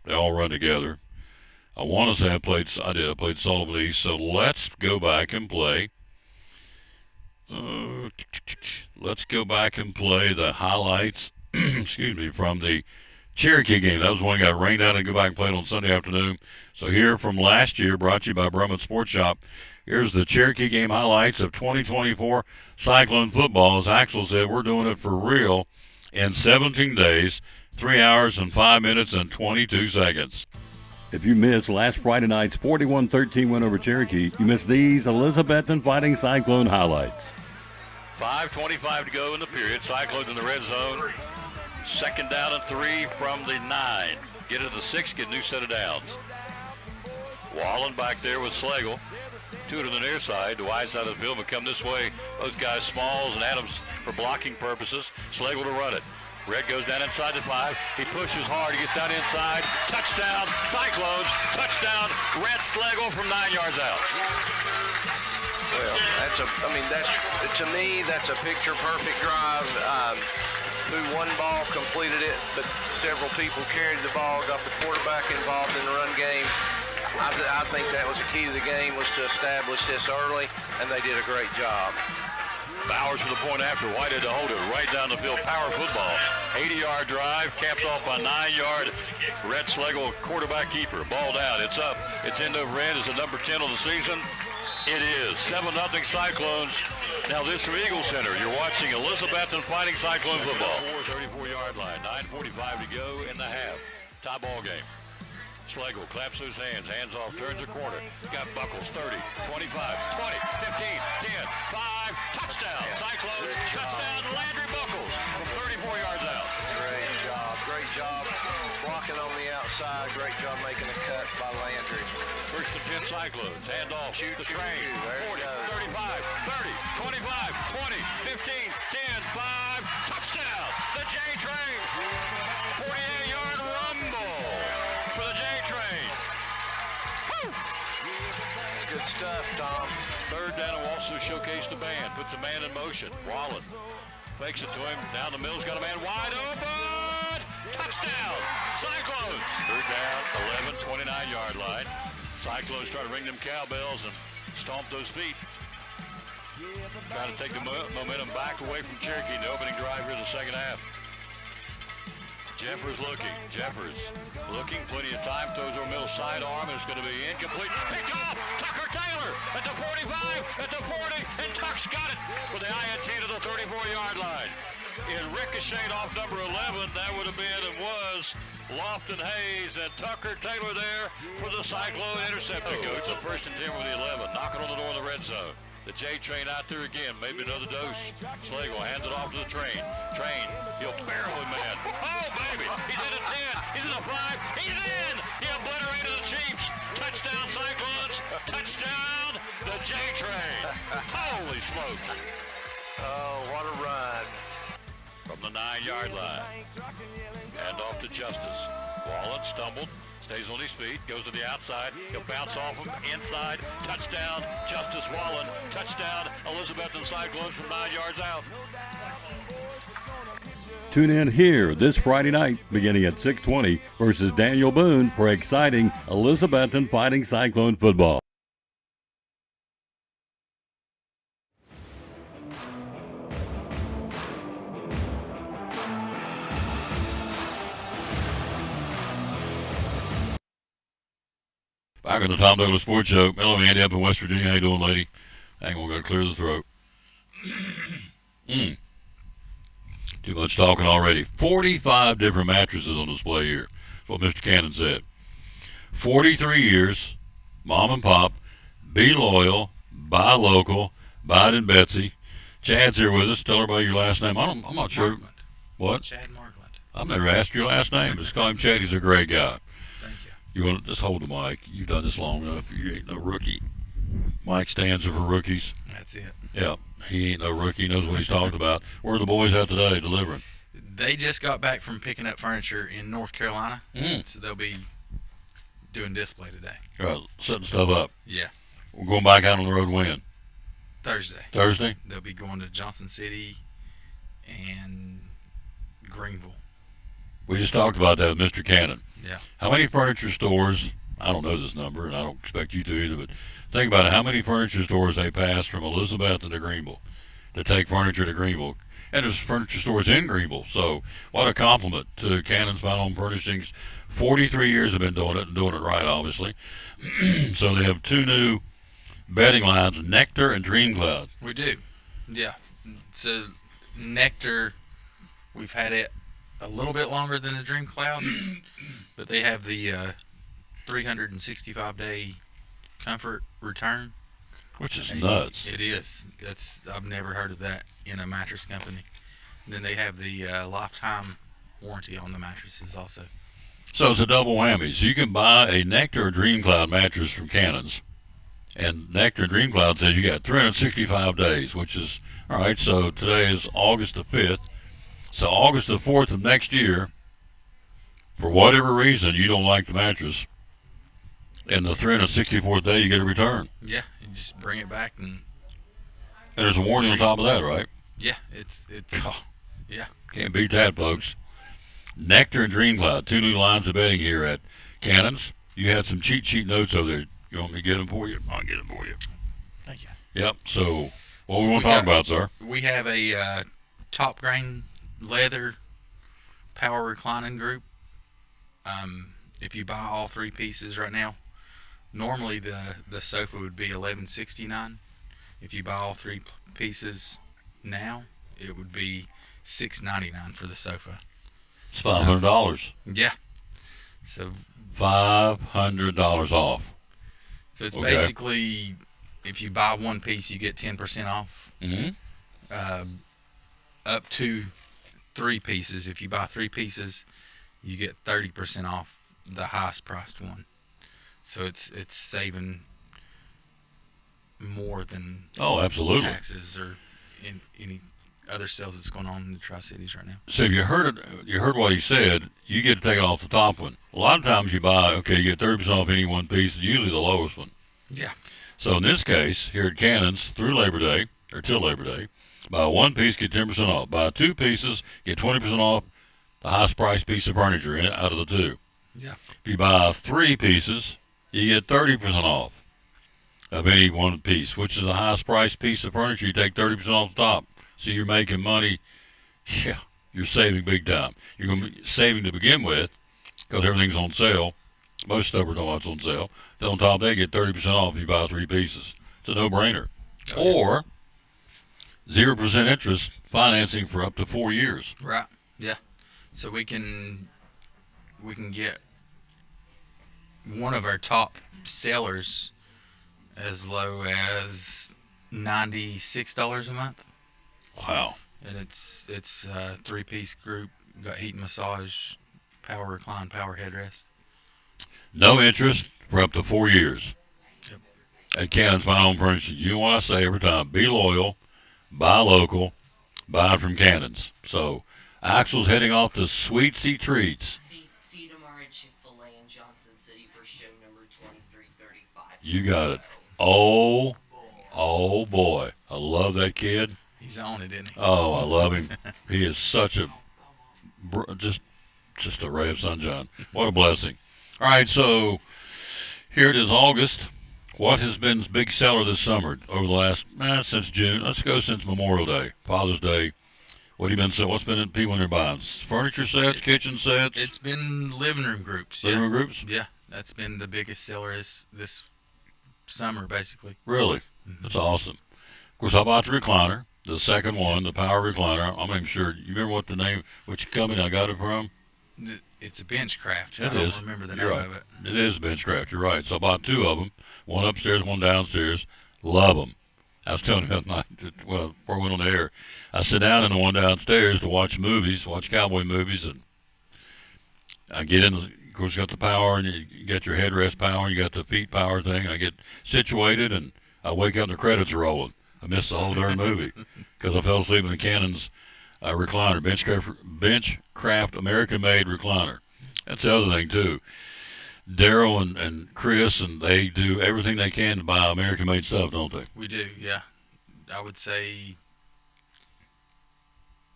They all run together. I want to say I played Sullivan East. So let's go back and play. Let's go back and play the highlights, excuse me, from the Cherokee game. That was one that got rained out and go back and play it on Sunday afternoon. So here from last year, brought to you by Brummett Sports Shop. Here's the Cherokee game highlights of 2024 Cyclone football. As Axel said, we're doing it for real in 17 days, 3 hours and 5 minutes and 22 seconds. If you missed last Friday night's 41-13 win over Cherokee, you missed these Elizabethton Fighting Cyclone highlights. 5:25 to go in the period. Cyclones in the red zone. Second down and 3 from the 9. Get it to 6, get a new set of downs. Wallen back there with Slagle. Two to the near side, the wide side of the field, but come this way. Those guys, Smalls and Adams, for blocking purposes. Slagle to run it. Red goes down inside the 5. He pushes hard. He gets down inside. Touchdown, Cyclones. Touchdown, Red Slagle from 9 yards out. Well, to me, that's a picture-perfect drive. Threw one ball, completed it, but several people carried the ball, got the quarterback involved in the run game. I think that was the key to the game, was to establish this early, and they did a great job. Bowers for the point after. Whitehead to hold it right down the field. Power football. 80-yard drive, capped off by 9-yard Red Slagle quarterback keeper. Ball down. It's up. It's into red. It's the number 10 of the season. It is 7-0 Cyclones. Now this from Eagle Center. You're watching Elizabethton Fighting Cyclone football. 34-yard line. 9:45 to go in the half. Tie ball game. Slagle claps those hands. Hands off. Turns the corner. Got Buckles. 30, 25, 20, 15, 10, 5. Touchdown. Cyclone. Touchdown. Landry Buckles from 34 yards out. Great job blocking on the outside. Great job making a cut by Landry. First and 10 Cyclones. Hand off. Shoot the train. 40, 35, 30, 25, 20, 15, 10, 5. Touchdown. The J Train. 48-yard rumble for the J Train. Woo! Good stuff, Tom. Third down will also showcase the band. Puts a man in motion. Wallen fakes it to him. Down the mill's got a man wide open. Touchdown. Cyclones. Third down, 11, 29-yard line. Cyclones try to ring them cowbells and stomp those feet. Trying to take the momentum back away from Cherokee in the opening drive here in the second half. Jeffers looking. Jeffers looking. Plenty of time. Throws over middle sidearm. It's going to be incomplete. Picked off. Tucker Taylor at the 45, at the 40, and Tuck's got it for the INT to the 34-yard line. It ricocheted off number 11. That would have been and was Lofton Hayes and Tucker Taylor there for the Cyclone interception. Coach, the first and 10 with the 11. Knocking on the door of the red zone. The J Train out there again. Maybe another dose. Slagle hands it off to the Train. Train, he'll barrel him, man. Oh, baby. He's in a 10. He's in a 5. He's in. He obliterated the Chiefs. Touchdown, Cyclones. Touchdown, the J Train. Holy smokes. Oh, what a run. From the 9-yard line. Hand off to Justice. Wallen stumbled. Stays on his feet, goes to the outside. He'll bounce off him inside. Touchdown, Justice Wallen. Touchdown, Elizabethton Cyclones from 9 yards out. Tune in here this Friday night, beginning at 6:20, versus Daniel Boone for exciting Elizabethton Fighting Cyclone football. Back on the Tom Douglas Sports Show. Hello, Andy, up in West Virginia. How you doing, lady? Hang on, we got to clear the throat. Too much talking already. 45 different mattresses on display here. That's what Mr. Cannon said. 43 years, mom and pop, be loyal, buy local, buy it in Betsy. Chad's here with us. Tell her about your last name. I'm not sure. Markland. What? Chad Markland. I've never asked your last name. Just call him Chad. He's a great guy. Thank you. You want to just hold the mic. You've done this long enough. You ain't no rookie. Mike stands for rookies. That's it. Yeah, he ain't no rookie. He knows what he's talking about. Where are the boys at today delivering? They just got back from picking up furniture in North Carolina, Mm. so they'll be doing display today. Right, setting stuff up. Yeah. We're going back out on the road when? Thursday. Thursday? They'll be going to Johnson City and Greenville. We just talked about that with Mr. Cannon. Yeah. How many furniture stores, I don't know this number, and I don't expect you to either, but think about it. How many furniture stores they pass from Elizabethton to Greenville to take furniture to Greenville? And there's furniture stores in Greenville. So what a compliment to Cannon's Fine Home Furnishings. 43 years have been doing it and doing it right, obviously. So they have two new bedding lines, Nectar and Dream Cloud. We do. Yeah. So Nectar, we've had it a little bit longer than the Dream Cloud, but they have the 365-day comfort return. Which is nuts. It is. I've never heard of that in a mattress company. And then they have the lifetime warranty on the mattresses also. So it's a double whammy. So you can buy a Nectar or Dream Cloud mattress from Cannon's. And Nectar and Dream Cloud says you got 365 days, which is, all right, so today is August the 5th. So August the 4th of next year, for whatever reason you don't like the mattress, and the 364th day you get a return. Yeah, you just bring it back and there's a warranty on top of that, right? yeah, it's yeah. Can't beat that, folks. Nectar and Dream Cloud, two new lines of bedding here at Cannon's. You had some cheat sheet notes over there. You want me to get them for you? I'll get them for you. Thank you. Yep. So what we want to talk about, sir? We have a top grain leather power reclining group. If you buy all three pieces right now, normally the sofa would be $11.69. If you buy all three pieces now, it would be $6.99 for the sofa. It's $500. Yeah. So $500 off. So it's Okay. basically, if you buy one piece, you get 10% off. Mm-hmm. Up to three pieces. If you buy three pieces, you get 30% off the highest priced one. So it's saving more than absolutely taxes or in any other sales that's going on in the Tri-Cities right now. So if you heard it, you heard what he said. You get to take it off the top one. A lot of times you buy, okay, you get 30% off any one piece, usually the lowest one. Yeah. So in this case, here at Cannon's, through Labor Day, or till Labor Day, buy one piece, get 10% off. Buy two pieces, get 20% off the highest priced piece of furniture out of the two. Yeah. If you buy three pieces, you get 30% off of any one piece, which is the highest priced piece of furniture. You take 30% off the top. So you're making money. Yeah, you're saving big time. You're going to be saving to begin with because everything's on sale. Most stuff are what's on sale. Then on top of that, you get 30% off if you buy three pieces. It's a no-brainer. Or 0% interest financing for up to 4 years. Right. Yeah. So we can get one of our top sellers as low as $96 a month. Wow. And it's a three-piece group. Got heat and massage, power recline, power headrest. No interest for up to 4 years. Yep. At Cannon's Fine Home Furnishings. You know what I say every time. Be loyal, buy local, buy from Cannon's. So Axel's heading off to Sweet Sea Treats. See you tomorrow at Chick-fil-A in Johnson City for show number 2335. You got it. Oh boy. I love that kid. He's on it, isn't he? Oh, I love him. He is such a just a ray of sunshine. What a blessing. All right, so here it is, August. What has been the big seller this summer over the last since June? Let's go since Memorial Day, Father's Day. What have you been selling? What's been people in their buying? Furniture sets, kitchen sets. It's been living room groups. Living room groups. Yeah, that's been the biggest seller this summer, basically. Really, that's awesome. Of course, I bought the recliner, the second one, the power recliner. I'm not even sure. You remember what the name, which company I got it from? It's a Benchcraft. It I don't is. remember the You're name right. of it. It is Benchcraft. You're right. So I bought two of them, one upstairs, one downstairs. Love them. I was telling you the other night, well, before we went on the air, I sit down in the one downstairs to watch movies, watch cowboy movies, and I get in. Of course, you got the power, and you got your headrest power, and you got the feet power thing. I get situated, and I wake up and the credits are rolling. I missed the whole darn movie because I fell asleep in the Cannon's recliner, Benchcraft American-made recliner. That's the other thing too. Daryl and Chris, and they do everything they can to buy American-made stuff, don't they? We do, yeah. I would say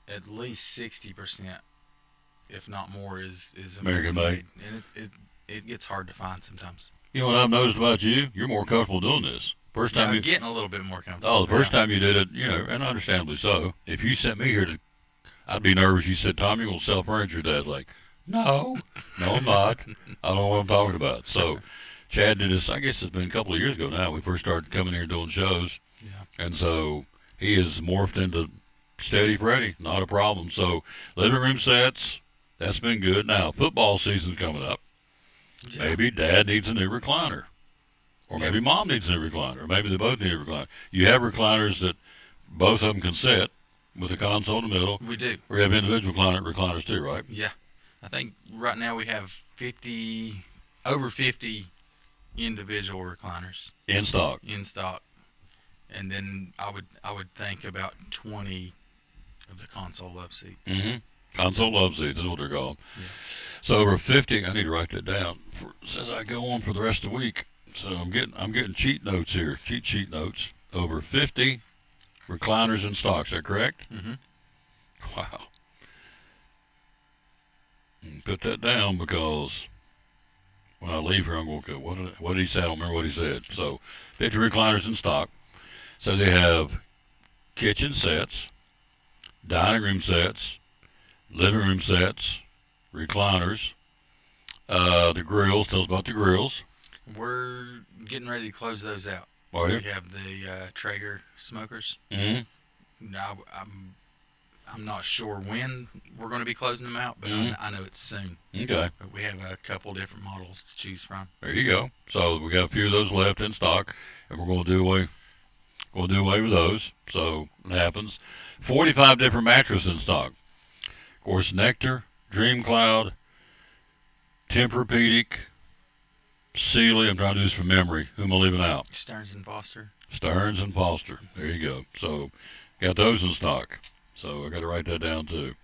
at least 60%, if not more, is American-made. And it gets hard to find sometimes. You know what I've noticed about you? You're more comfortable doing this. First time I'm getting a little bit more comfortable. Oh, the first time you did it, you know, and understandably so. If you sent me here I'd be nervous. You said, "Tom, you're gonna sell furniture." Dad's like, No, I'm not. I don't know what I'm talking about. So, Chad did this. I guess it's been a couple of years ago now. We first started coming here doing shows, and so he has morphed into Steady Freddy. Not a problem. So, living room sets. That's been good. Now, football season's coming up. Yeah. Maybe Dad needs a new recliner. Or maybe Mom needs a new recliner. Or maybe they both need a recliner. You have recliners that both of them can sit with a console in the middle. We do. We have individual recliners too, right? Yeah. I think right now we have over 50 individual recliners. In stock. And then I would think about 20 of the console love seats. Mm-hmm. Console love seats is what they're called. Yeah. So over 50, I need to write that down as I go on for the rest of the week. So I'm getting cheat notes here, cheat sheet notes. Over 50 recliners in stock. Is that correct? Mm-hmm. Wow. Put that down because when I leave here, I'm going to go, what did he say? I don't remember what he said. So 50 recliners in stock. So they have kitchen sets, dining room sets, living room sets, recliners, the grills. Tell us about the grills. We're getting ready to close those out. Are you? We have the Traeger smokers. Mm-hmm. Now, I'm not sure when we're going to be closing them out, but I know it's soon. Okay. But we have a couple different models to choose from. There you go. So we got a few of those left in stock, and we're going to do away with those. So it happens. 45 different mattresses in stock. Of course, Nectar, Dream Cloud, Tempur-Pedic, Sealy. I'm trying to do this from memory. Who am I leaving out? Stearns and Foster. Stearns and Foster. There you go. So got those in stock. So I got to write that down too.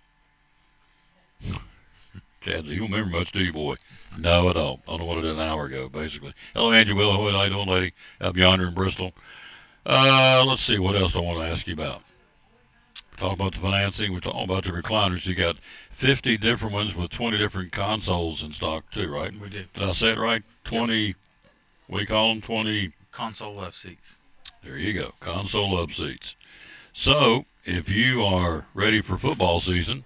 Chad, you don't remember much, do you, boy? No, I don't. I don't know what I did an hour ago, basically. Hello, Angie Willow. How you doing, lady? Up yonder in Bristol. Let's see. What else do I want to ask you about? We're talking about the financing. We're talking about the recliners. You got 50 different ones with 20 different consoles in stock too, right? We do. Did I say it right? 20, yep. What do you call them? 20? Console love seats. There you go. Console love seats. So, if you are ready for football season,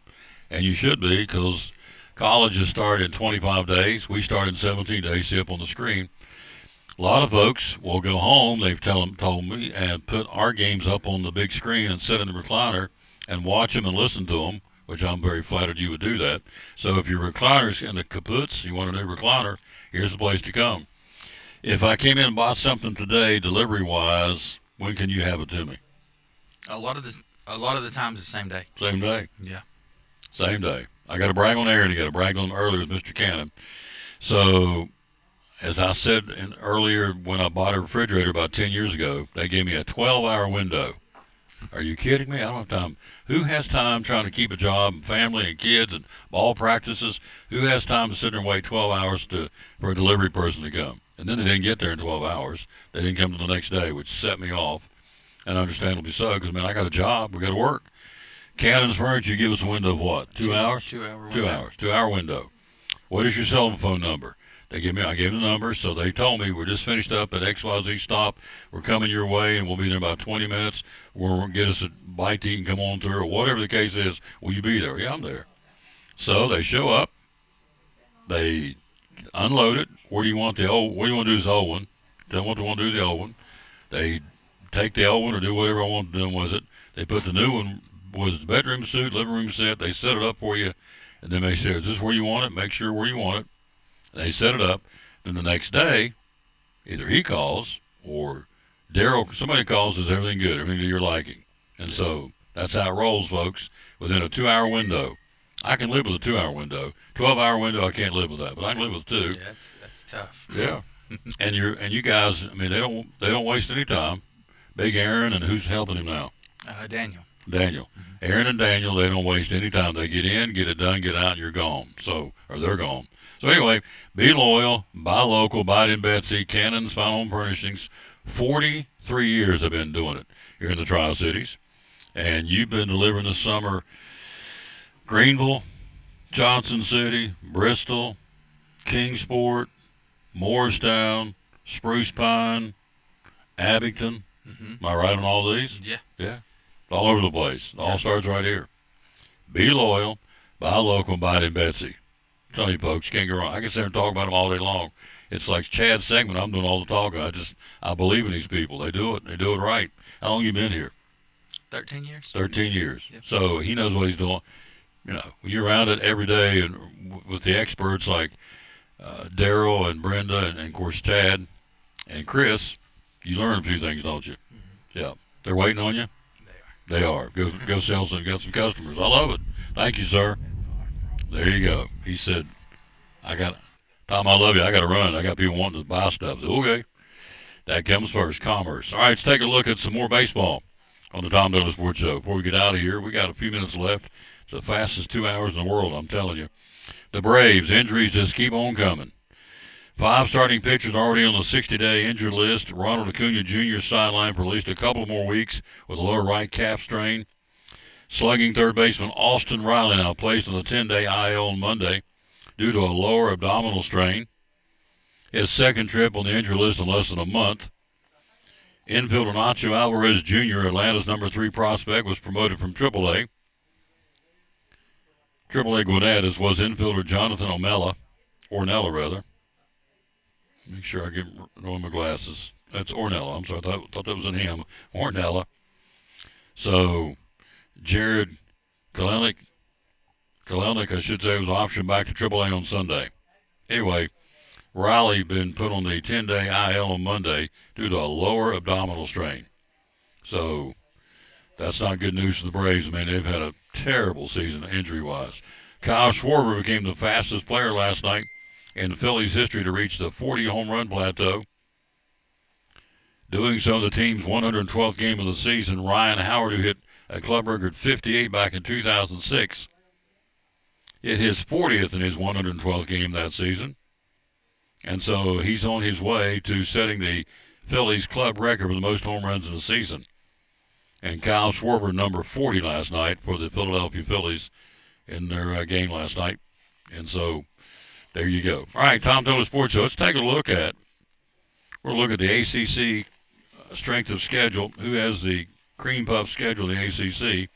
and you should be because colleges start in 25 days. We start in 17 days, see up on the screen. A lot of folks will go home, they've told me, and put our games up on the big screen and sit in the recliner and watch them and listen to them, which I'm very flattered you would do that. So if your recliner's in the kaputs, you want a new recliner, here's the place to come. If I came in and bought something today, delivery-wise, when can you have it to me? A lot of the times the same day. Same day? Yeah. Same day. I got to brag on Aaron. I got to brag on him earlier with Mr. Cannon. So, as I said earlier, when I bought a refrigerator about 10 years ago, they gave me a 12-hour window. Are you kidding me? I don't have time. Who has time trying to keep a job and family and kids and ball practices? Who has time to sit there and wait 12 hours for a delivery person to come? And then they didn't get there in 12 hours. They didn't come to the next day, which set me off. And understandably so, because, man, I got a job. We got to work. Cannon's Furniture, you give us a window of what? 2 hours? 2 hour window. 2 hours. 2 hour window. What is your cell phone number? I gave them the number, so they told me we're just finished up at XYZ stop. We're coming your way, and we'll be there in about 20 minutes. We'll get us a bite to eat and come on through, or whatever the case is. Will you be there? Yeah, I'm there. So they show up. They unload it. What do you want to do with the old one? Tell them what they want to do with the old one. They take the old one or do whatever I want to do with it. They put the new one with the bedroom suite, living room set. They set it up for you, and then they say, "Is this where you want it?" Make sure where you want it. They set it up. Then the next day, either he calls or Daryl, somebody calls, "Is everything good? Everything to your liking?" And so that's how it rolls, folks. Within a 2-hour window. I can live with a 2-hour window. 12-hour window, I can't live with that, but I can live with 2. Yeah, that's tough. Yeah. and you guys, I mean, they don't waste any time. Big Aaron, and who's helping him now? Daniel. Daniel. Aaron and Daniel, they don't waste any time. They get in, get it done, get out, and you're gone. So, or they're gone. So anyway, be loyal, buy local, buy it in Betsy, Cannon's Final Home Furnishings. 43 years I've been doing it here in the Tri-Cities. And you've been delivering this summer Greenville, Johnson City, Bristol, Kingsport, Morristown, Spruce Pine, Abington. Am I right on all these? Yeah. Yeah. All over the place. It all starts right here. Be loyal, buy local, and buy it in Betsy. I'm telling you, folks, you can't go wrong. I can sit there and talk about them all day long. It's like Chad's segment. I'm doing all the talking. I believe in these people. They do it. They do it right. How long you been here? 13 years. 13 years. Yep. So he knows what he's doing. You know, when you're around it every day and with the experts like Daryl and Brenda and of course Chad and Chris, you learn a few things, don't you? Mm-hmm. Yeah. They're waiting on you? They are. Go sell some, get some customers. I love it. Thank you, sir. There you go. He said, Tom, I love you. I got to run. I got people wanting to buy stuff. So, okay. That comes first, commerce. All right, let's take a look at some more baseball on the Tom Dillon Sports Show. Before we get out of here, we got a few minutes left. It's the fastest 2 hours in the world, I'm telling you. The Braves, injuries just keep on coming. 5 starting pitchers already on the 60-day injured list. Ronald Acuna Jr. sidelined for at least a couple more weeks with a lower right calf strain. Slugging third baseman Austin Riley now placed on the 10-day IL on Monday due to a lower abdominal strain. His second trip on the injury list in less than a month. Infielder Nacho Alvarez Jr., Atlanta's number 3 prospect, was promoted from AAA. AAA Gwinnett, as was infielder Jonathan Ornella rather. Make sure I get on my glasses. That's Ornella. I'm sorry, I thought that was in him. Ornella. So, Jared Kalenic, I should say, was optioned back to AAA on Sunday. Anyway, Riley been put on the 10-day IL on Monday due to a lower abdominal strain. So, that's not good news for the Braves. I mean, they've had a terrible season injury-wise. Kyle Schwarber became the fastest player last night in Phillies history to reach the 40-home run plateau. Doing so, the team's 112th game of the season, Ryan Howard, who hit a club record 58 back in 2006, hit his 40th in his 112th game that season. And so he's on his way to setting the Phillies club record for the most home runs in the season. And Kyle Schwarber, number 40 last night for the Philadelphia Phillies in their game last night. And so there you go. All right, Tom Dillon Sports Show. Let's take a look at, we'll look at the ACC strength of schedule, who has the cream puff schedule in the ACC.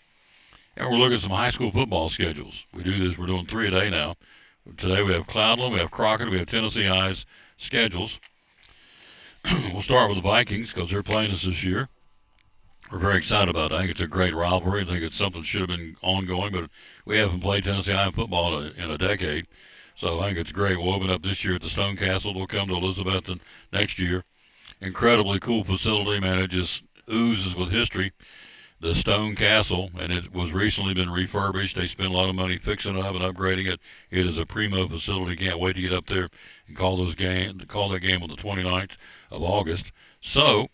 And we'll look at some high school football schedules. We do this, we're doing 3 a day now. Today we have Cloudland, we have Crockett, we have Tennessee High's schedules. We'll start with the Vikings because they're playing us this year. We're very excited about it. I think it's a great rivalry. I think it's something that should have been ongoing, but we haven't played Tennessee High football in a decade. So I think it's great. We'll open up this year at the Stone Castle. We'll come to Elizabethton next year. Incredibly cool facility, man. It just oozes with history. The Stone Castle, and it was recently been refurbished. They spent a lot of money fixing it up and upgrading it. It is a primo facility. Can't wait to get up there and call that game on the 29th of August. So,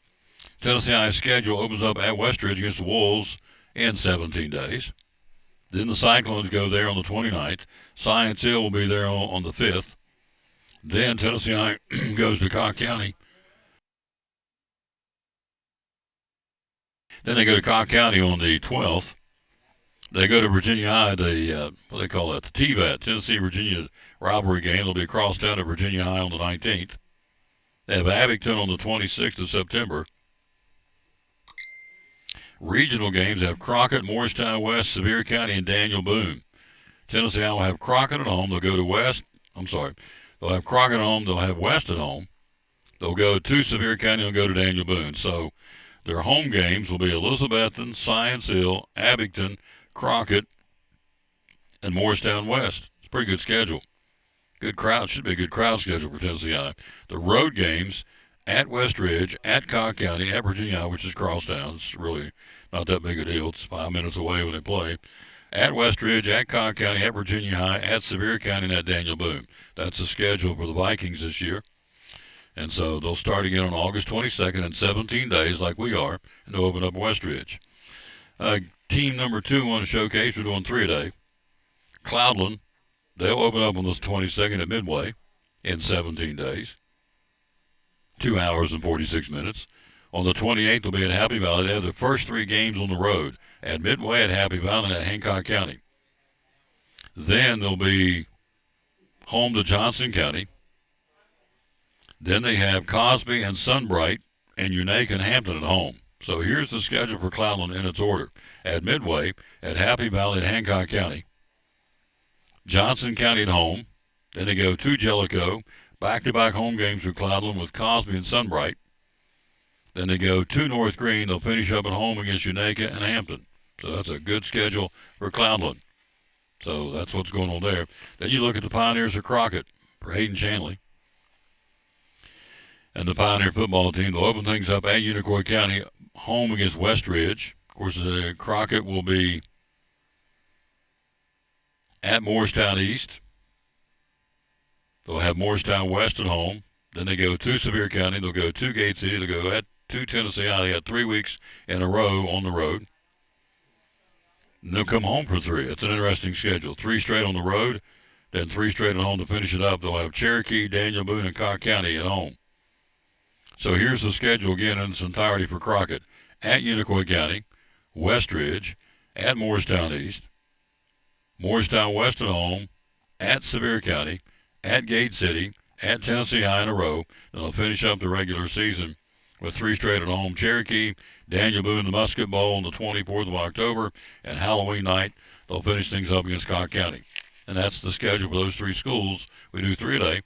Tennessee High's schedule opens up at Westridge against the Wolves in 17 days. Then the Cyclones go there on the 29th. Science Hill will be there on the 5th. Then Tennessee High goes to Cobb County. Then they go to Cobb County on the 12th. They go to Virginia High, what do they call that? The TVAT, Tennessee-Virginia rivalry game. They'll be across town at Virginia High on the 19th. They have Abington on the 26th of September. Regional games have Crockett, Morristown West, Sevier County, and Daniel Boone. Tennessee High will have Crockett at home. They'll go to West. They'll have Crockett at home. They'll have West at home. They'll go to Sevier County and go to Daniel Boone. So Their home games will be Elizabethton, Science Hill, Abington, Crockett, and Morristown West. It's a pretty good schedule. Good crowd. Should be a good crowd schedule for Tennessee High. The road games at West Ridge, at Cobb County, at Virginia High, which is crosstown. It's really not that big a deal. It's 5 minutes away when they play. At West Ridge, at Cobb County, at Virginia High, at Sevier County, and at Daniel Boone. That's the schedule for the Vikings this year. And so they'll start again on August 22nd in 17 days like we are, and they'll open up West Ridge. Team number 2 on the showcase, we're doing 3 a day. Cloudland, they'll open up on the 22nd at Midway in 17 days. 2 hours and 46 minutes. On the 28th, they'll be at Happy Valley. They have the first 3 games on the road at Midway, at Happy Valley, and at Hancock County. Then they'll be home to Johnson County. Then they have Cosby and Sunbright and Unique and Hampton at home. So here's the schedule for Cloudland in its order. At Midway, at Happy Valley, at Hancock County. Johnson County at home. Then they go to Jellicoe. Back-to-back home games for Cloudland with Cosby and Sunbright. Then they go to North Green. They'll finish up at home against Unique and Hampton. So that's a good schedule for Cloudland. So that's what's going on there. Then you look at the Pioneers of Crockett for Hayden Shanley. And the Pioneer football team will open things up at Unicoi County, home against West Ridge. Of course, Crockett will be at Morristown East. They'll have Morristown West at home. Then they go to Sevier County. They'll go to Gate City. They'll go to Tennessee High. They had 3 weeks in a row on the road. And they'll come home for 3. It's an interesting schedule. 3 straight on the road, then 3 straight at home to finish it up. They'll have Cherokee, Daniel Boone, and Cobb County at home. So here's the schedule again in its entirety for Crockett. At Unicoi County, West Ridge, at Morristown East, Morristown West at home, at Sevier County, at Gate City, at Tennessee High in a row. Then they'll finish up the regular season with 3 straight at home. Cherokee, Daniel Boone, the Musket Bowl on the 24th of October, and Halloween night, they'll finish things up against Cobb County. And that's the schedule for those 3 schools. We do 3 a day,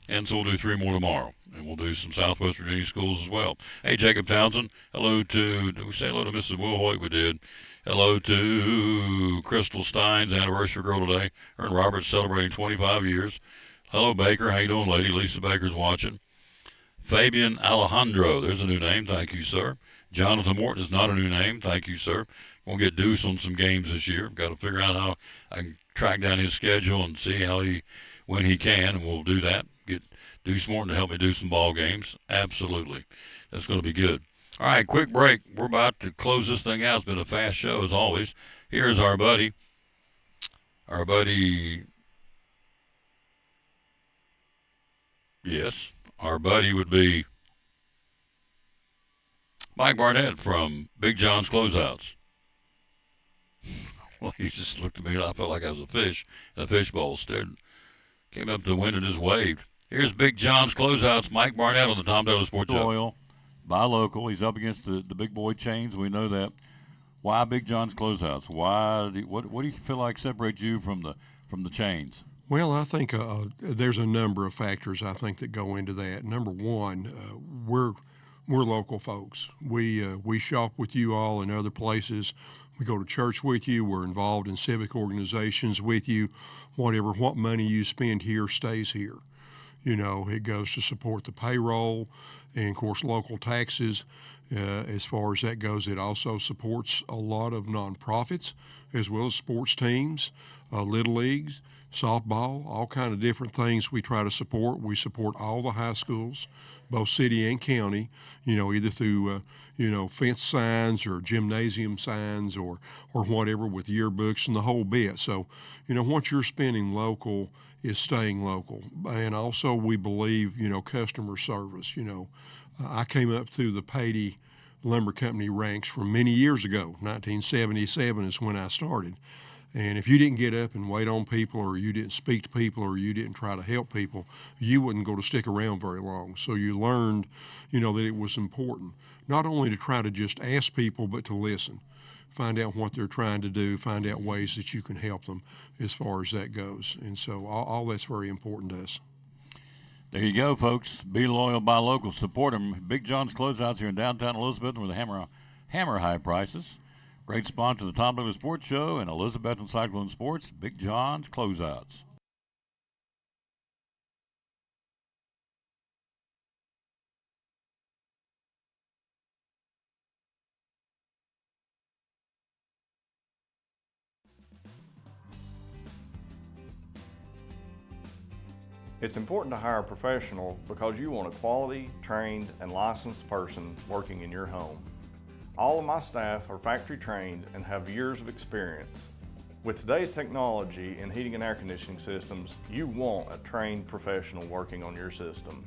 and so we'll do 3 more tomorrow. And we'll do some Southwest Virginia schools as well. Hey, Jacob Townsend, hello to, did we say hello to Mrs. Will Hoyt? We did. Hello to Crystal Stein's anniversary girl today. Her and Robert's celebrating 25 years. Hello, Baker. How you doing, lady? Lisa Baker's watching. Fabian Alejandro, there's a new name. Thank you, sir. Jonathan Morton is not a new name. Thank you, sir. We'll get Deuce on some games this year. Got to figure out how I can track down his schedule and see when he can, and we'll do that. Get Deuce Morton to help me do some ball games. Absolutely. That's going to be good. All right, quick break. We're about to close this thing out. It's been a fast show, as always. Here's our buddy. Yes, our buddy would be Mike Barnett from Big John's Closeouts. Well, he just looked at me and I felt like I was a fish in a fishbowl. Came up to the window and just waved. Here's Big John's Closeouts, Mike Barnett on the Tom Taylor Sports Show. Loyal, buy local. He's up against the big boy chains. We know that. Why Big John's Closeouts? What do you feel like separates you from the chains? Well, I think there's a number of factors I think that go into that. Number one, we're local folks. We shop with you all in other places. We go to church with you. We're involved in civic organizations with you. What money you spend here stays here. You know, it goes to support the payroll and, of course, local taxes. As far as that goes, it also supports a lot of nonprofits as well as sports teams, little leagues, softball, all kind of different things we try to support. We support all the high schools, both city and county, either through, fence signs or gymnasium signs or whatever with yearbooks and the whole bit. So, what you're spending local is staying local. And also we believe, customer service. I came up through the Patey Lumber Company ranks from many years ago. 1977 is when I started. And if you didn't get up and wait on people, or you didn't speak to people, or you didn't try to help people, you wouldn't go to stick around very long. So you learned, that it was important, not only to try to just ask people, but to listen, find out what they're trying to do, find out ways that you can help them as far as that goes. And so all that's very important to us. There you go, folks. Be loyal, buy local, support them. Big John's Closeouts here in downtown Elizabeth with hammer high prices. Great sponsor of the Tom Douglas Sports Show and Elizabethton Cyclone Sports. Big John's Closeouts. It's important to hire a professional because you want a quality, trained, and licensed person working in your home. All of my staff are factory trained and have years of experience. With today's technology in heating and air conditioning systems, you want a trained professional working on your system.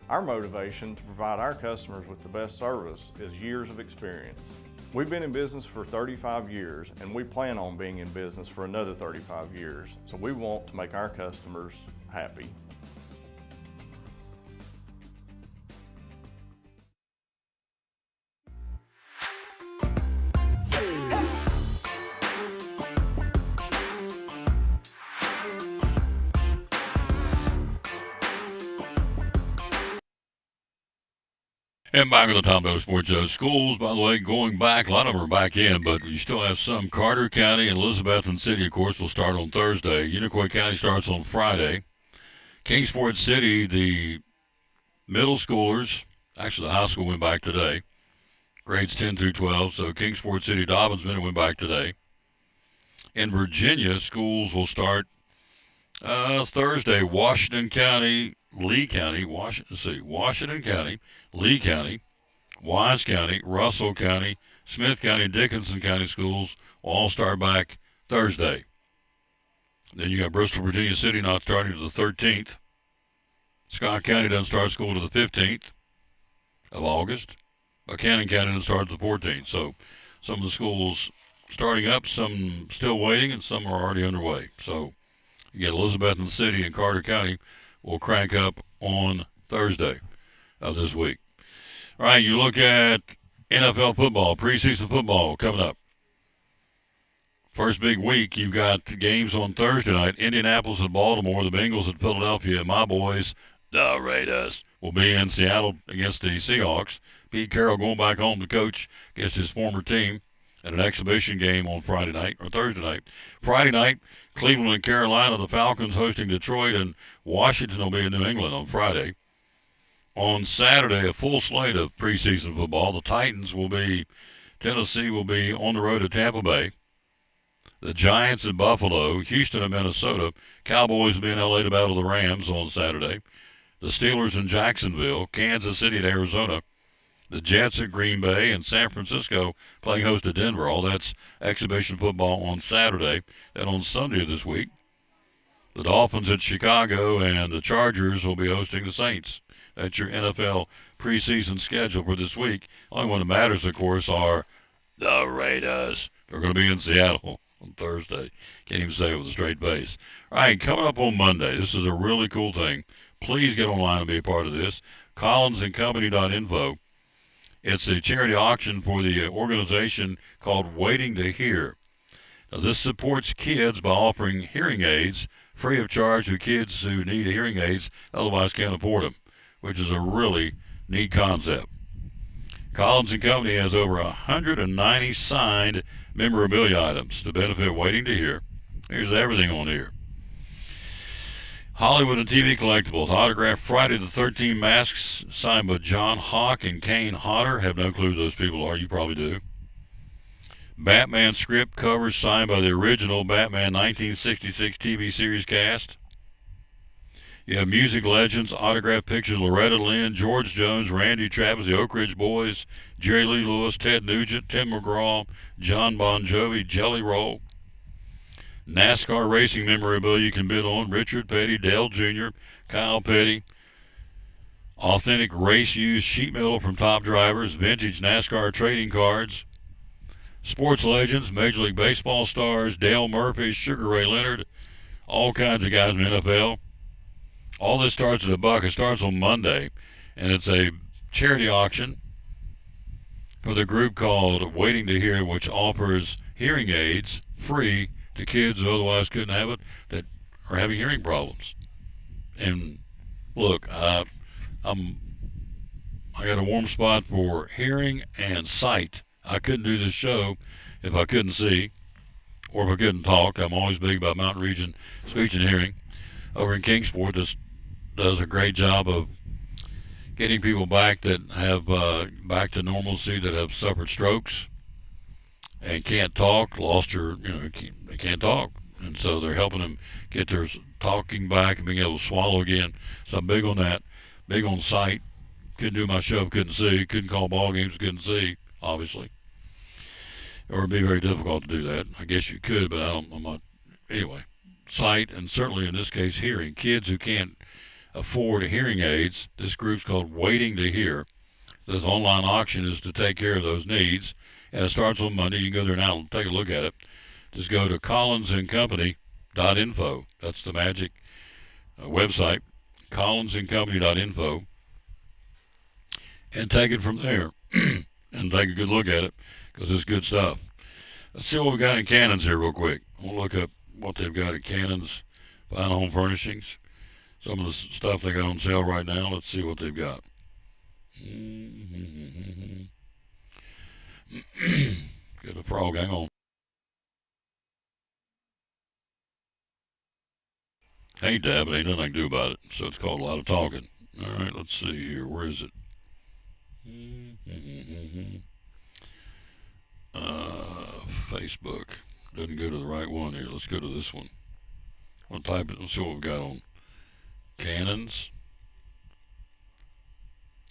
Our motivation to provide our customers with the best service is years of experience. We've been in business for 35 years and we plan on being in business for another 35 years, so we want to make our customers happy. And back with the Tom Douglas Sports Show. Schools, by the way, going back. A lot of them are back in, but you still have some. Carter County and Elizabethton City, of course, will start on Thursday. Unicoi County starts on Friday. Kingsport City, the middle schoolers, actually the high school went back today. Grades 10 through 12. So Kingsport City, Dobbinsville went back today. In Virginia, schools will start Thursday. Washington County, Lee County, Washington County, Lee County, Wise County, Russell County, Smith County, and Dickinson County schools will all start back Thursday. Then you got Bristol, Virginia City not starting to the 13th. Scott County doesn't start school to the 15th of August. Buchanan County doesn't start to the 14th. So some of the schools starting up, some still waiting, and some are already underway. So you get Elizabethton City and Carter County will crank up on Thursday of this week. All right, you look at NFL football, preseason football coming up. First big week, you've got games on Thursday night. Indianapolis at Baltimore, the Bengals at Philadelphia. My boys, the Raiders, will be in Seattle against the Seahawks. Pete Carroll going back home to coach against his former team at an exhibition game on Friday night or Thursday night. Friday night, Cleveland and Carolina, the Falcons hosting Detroit, and Washington will be in New England on Friday. On Saturday, a full slate of preseason football. The Tennessee will be on the road to Tampa Bay. The Giants at Buffalo, Houston and Minnesota. Cowboys will be in L.A. to battle the Rams on Saturday. The Steelers in Jacksonville, Kansas City at Arizona. The Jets at Green Bay, and San Francisco playing host to Denver. All that's exhibition football on Saturday. And on Sunday of this week, the Dolphins at Chicago, and the Chargers will be hosting the Saints. That's your NFL preseason schedule for this week. Only one that matters, of course, are the Raiders. They're going to be in Seattle on Thursday. Can't even say it with a straight face. All right, coming up on Monday, this is a really cool thing. Please get online and be a part of this. CollinsandCompany.info. It's a charity auction for the organization called Waiting to Hear. Now, this supports kids by offering hearing aids free of charge to kids who need hearing aids, otherwise can't afford them, which is a really neat concept. Collins and Company has over 190 signed memorabilia items to benefit Waiting to Hear. Here's everything on here. Hollywood and TV collectibles, autographed Friday the 13th masks signed by John Hawk and Kane Hodder. Have no clue who those people are. You probably do. Batman script covers signed by the original Batman 1966 TV series cast. You have music legends, autographed pictures, Loretta Lynn, George Jones, Randy Travis, the Oak Ridge Boys, Jerry Lee Lewis, Ted Nugent, Tim McGraw, John Bon Jovi, Jelly Roll. NASCAR racing memorabilia you can bid on, Richard Petty, Dale Jr., Kyle Petty. Authentic race used sheet metal from Top Drivers, vintage NASCAR trading cards. Sports legends, Major League Baseball stars, Dale Murphy, Sugar Ray Leonard, all kinds of guys in the NFL. All this starts at $1. It starts on Monday, and it's a charity auction for the group called Waiting to Hear, which offers hearing aids free to kids who otherwise couldn't have it that are having hearing problems. And look, I got a warm spot for hearing and sight. I couldn't do this show if I couldn't see or if I couldn't talk. I'm always big about Mountain Region Speech and Hearing. Over in Kingsport, this does a great job of getting people back that have back to normalcy, that have suffered strokes and can't talk, lost their, they can't talk. And so they're helping them get their talking back and being able to swallow again. So I'm big on that, big on sight. Couldn't do my show, couldn't see, couldn't call ball games, couldn't see, obviously. Or it'd be very difficult to do that. I guess you could, but I'm not. Anyway, sight, and certainly in this case, hearing. Kids who can't afford hearing aids, this group's called Waiting to Hear. This online auction is to take care of those needs, and it starts on Monday. You can go there now and take a look at it. Just go to collinsandcompany.info. That's the magic website, collinsandcompany.info, and take it from there and take a good look at it, because it's good stuff. Let's see what we got in Cannons here real quick. We'll look up what they've got at Cannons Fine Home Furnishings. Some of the stuff they got on sale right now. Let's see what they've got. Get the frog, hang on. Ain't that, but ain't nothing I can do about it. So it's called a lot of talking. All right, let's see here. Where is it? Facebook. Doesn't go to the right one here. Let's go to this one. I'll type it and see what we've got on Cannons.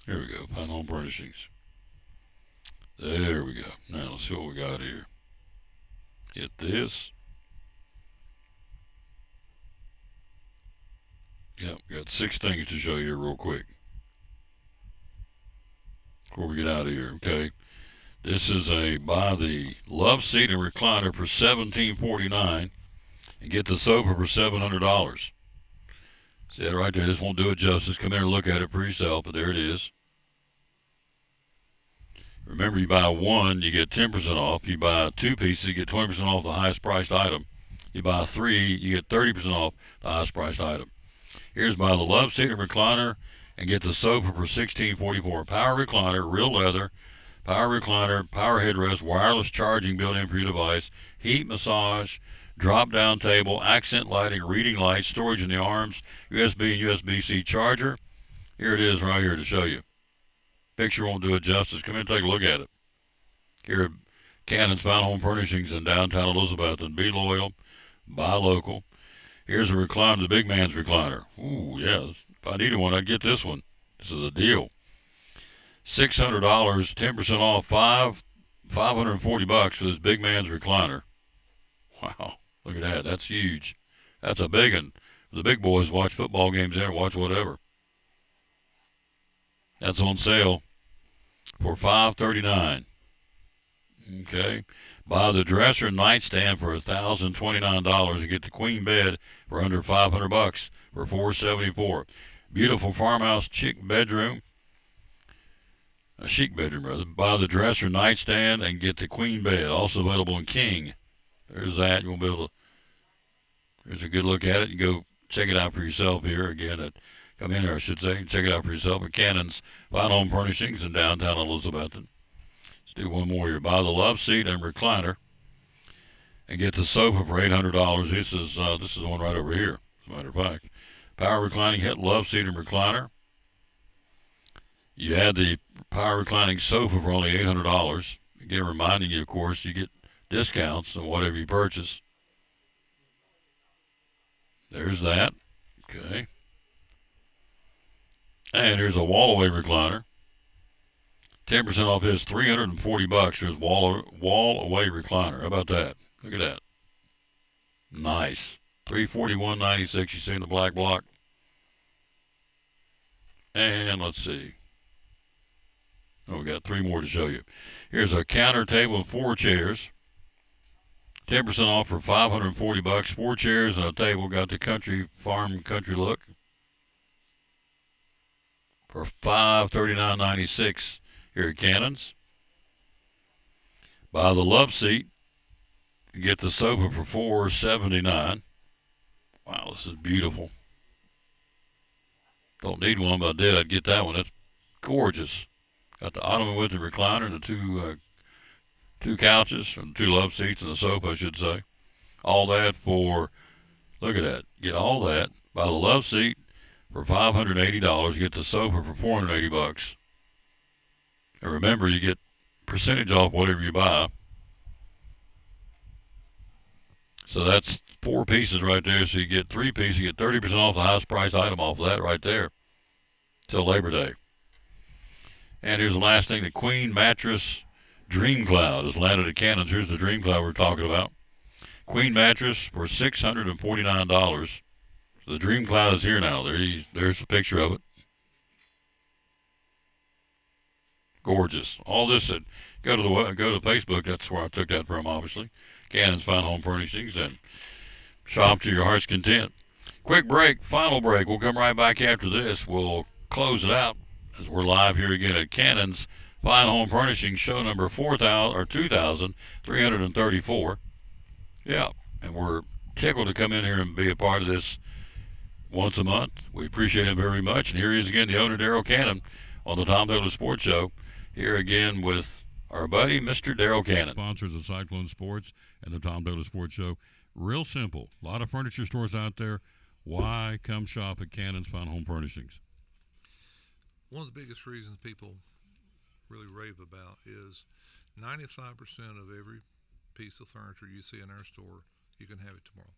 Here we go. Fine Home Furnishings. There we go. Now let's see what we got here. Hit this. Yep, got 6 things to show you real quick before we get out of here, okay? This is buy the Love Seat and Recliner for $17.49 and get the sofa for $700. See that right there? This won't do it justice. Come in and look at it for yourself, but there it is. Remember, you buy one, you get 10% off. You buy 2 pieces, you get 20% off the highest priced item. You buy 3, you get 30% off the highest priced item. Here's buy the Love Seat and Recliner and get the sofa for $16.44. Power recliner, real leather, power recliner, power headrest, wireless charging built in for your device, heat massage, drop down table, accent lighting, reading light, storage in the arms, USB and USB-C charger. Here it is right here to show you. Picture won't do it justice. Come in and take a look at it. Here at Cannons Fine Home Furnishings in downtown Elizabeth. And be loyal, buy local. Here's a recliner, the big man's recliner. Ooh, yes. If I needed one, I'd get this one. This is a deal. $600, 10% off, $540 for this big man's recliner. Wow, look at that. That's huge. That's a big one. The big boys watch football games there, watch whatever. That's on sale for $539. Okay. Buy the dresser and nightstand for $1,029 and get the queen bed for under $500 for $474. Beautiful farmhouse chic bedroom. A chic bedroom, rather. Buy the dresser, nightstand, and get the queen bed. Also available in king. There's that. You'll be able to. There's a good look at it. You go check it out for yourself here. Again, come in here, I should say, and check it out for yourself at Cannons Fine Home Furnishings in downtown Elizabethton. Let's do one more here. Buy the Love Seat and Recliner and get the sofa for $800. This is the one right over here, as a matter of fact. Power reclining Love Seat and Recliner. You add the power reclining sofa for only $800. Again, reminding you, of course, you get discounts on whatever you purchase. There's that. Okay. And here's a wall-away recliner. 10% off his $340. There's wall-away recliner. How about that? Look at that. Nice. $341.96. You see in the black block. And let's see. Oh, we got 3 more to show you. Here's a counter table and 4 chairs. 10% off for $540. 4 chairs and a table. Got the country look for $539.96 here at Cannons. Buy the Love Seat and get the sofa for $479. Wow, this is beautiful. Don't need one, but I did. I'd get that one. That's gorgeous. Got the ottoman with the recliner and the two couches, and 2 love seats and the sofa, I should say. All that for, look at that. Get all that. Buy the love seat for $580. Get the sofa for $480. And remember, you get percentage off whatever you buy. So that's 4 pieces right there. So you get 3 pieces. You get 30% off the highest price item off of that right there till Labor Day. And here's the last thing. The Queen Mattress Dream Cloud has landed at Cannon's. Here's the Dream Cloud we're talking about. Queen Mattress for $649. So the Dream Cloud is here now. There's a picture of it. Gorgeous. All this, go to Facebook. That's where I took that from, obviously. Cannon's Fine Home Furnishings, and shop to your heart's content. Quick break, final break. We'll come right back after this. We'll close it out as we're live here again at Cannon's Fine Home Furnishings, show number 2,334. Yeah, and we're tickled to come in here and be a part of this once a month. We appreciate him very much. And here he is again, the owner, Daryl Cannon, on the Tom Taylor Sports Show. Here again with our buddy, Mr. Daryl Cannon. Sponsors of Cyclone Sports and the Tom Taylor Sports Show. Real simple. A lot of furniture stores out there. Why come shop at Cannon's Fine Home Furnishings? One of the biggest reasons people really rave about is 95% of every piece of furniture you see in our store, you can have it tomorrow.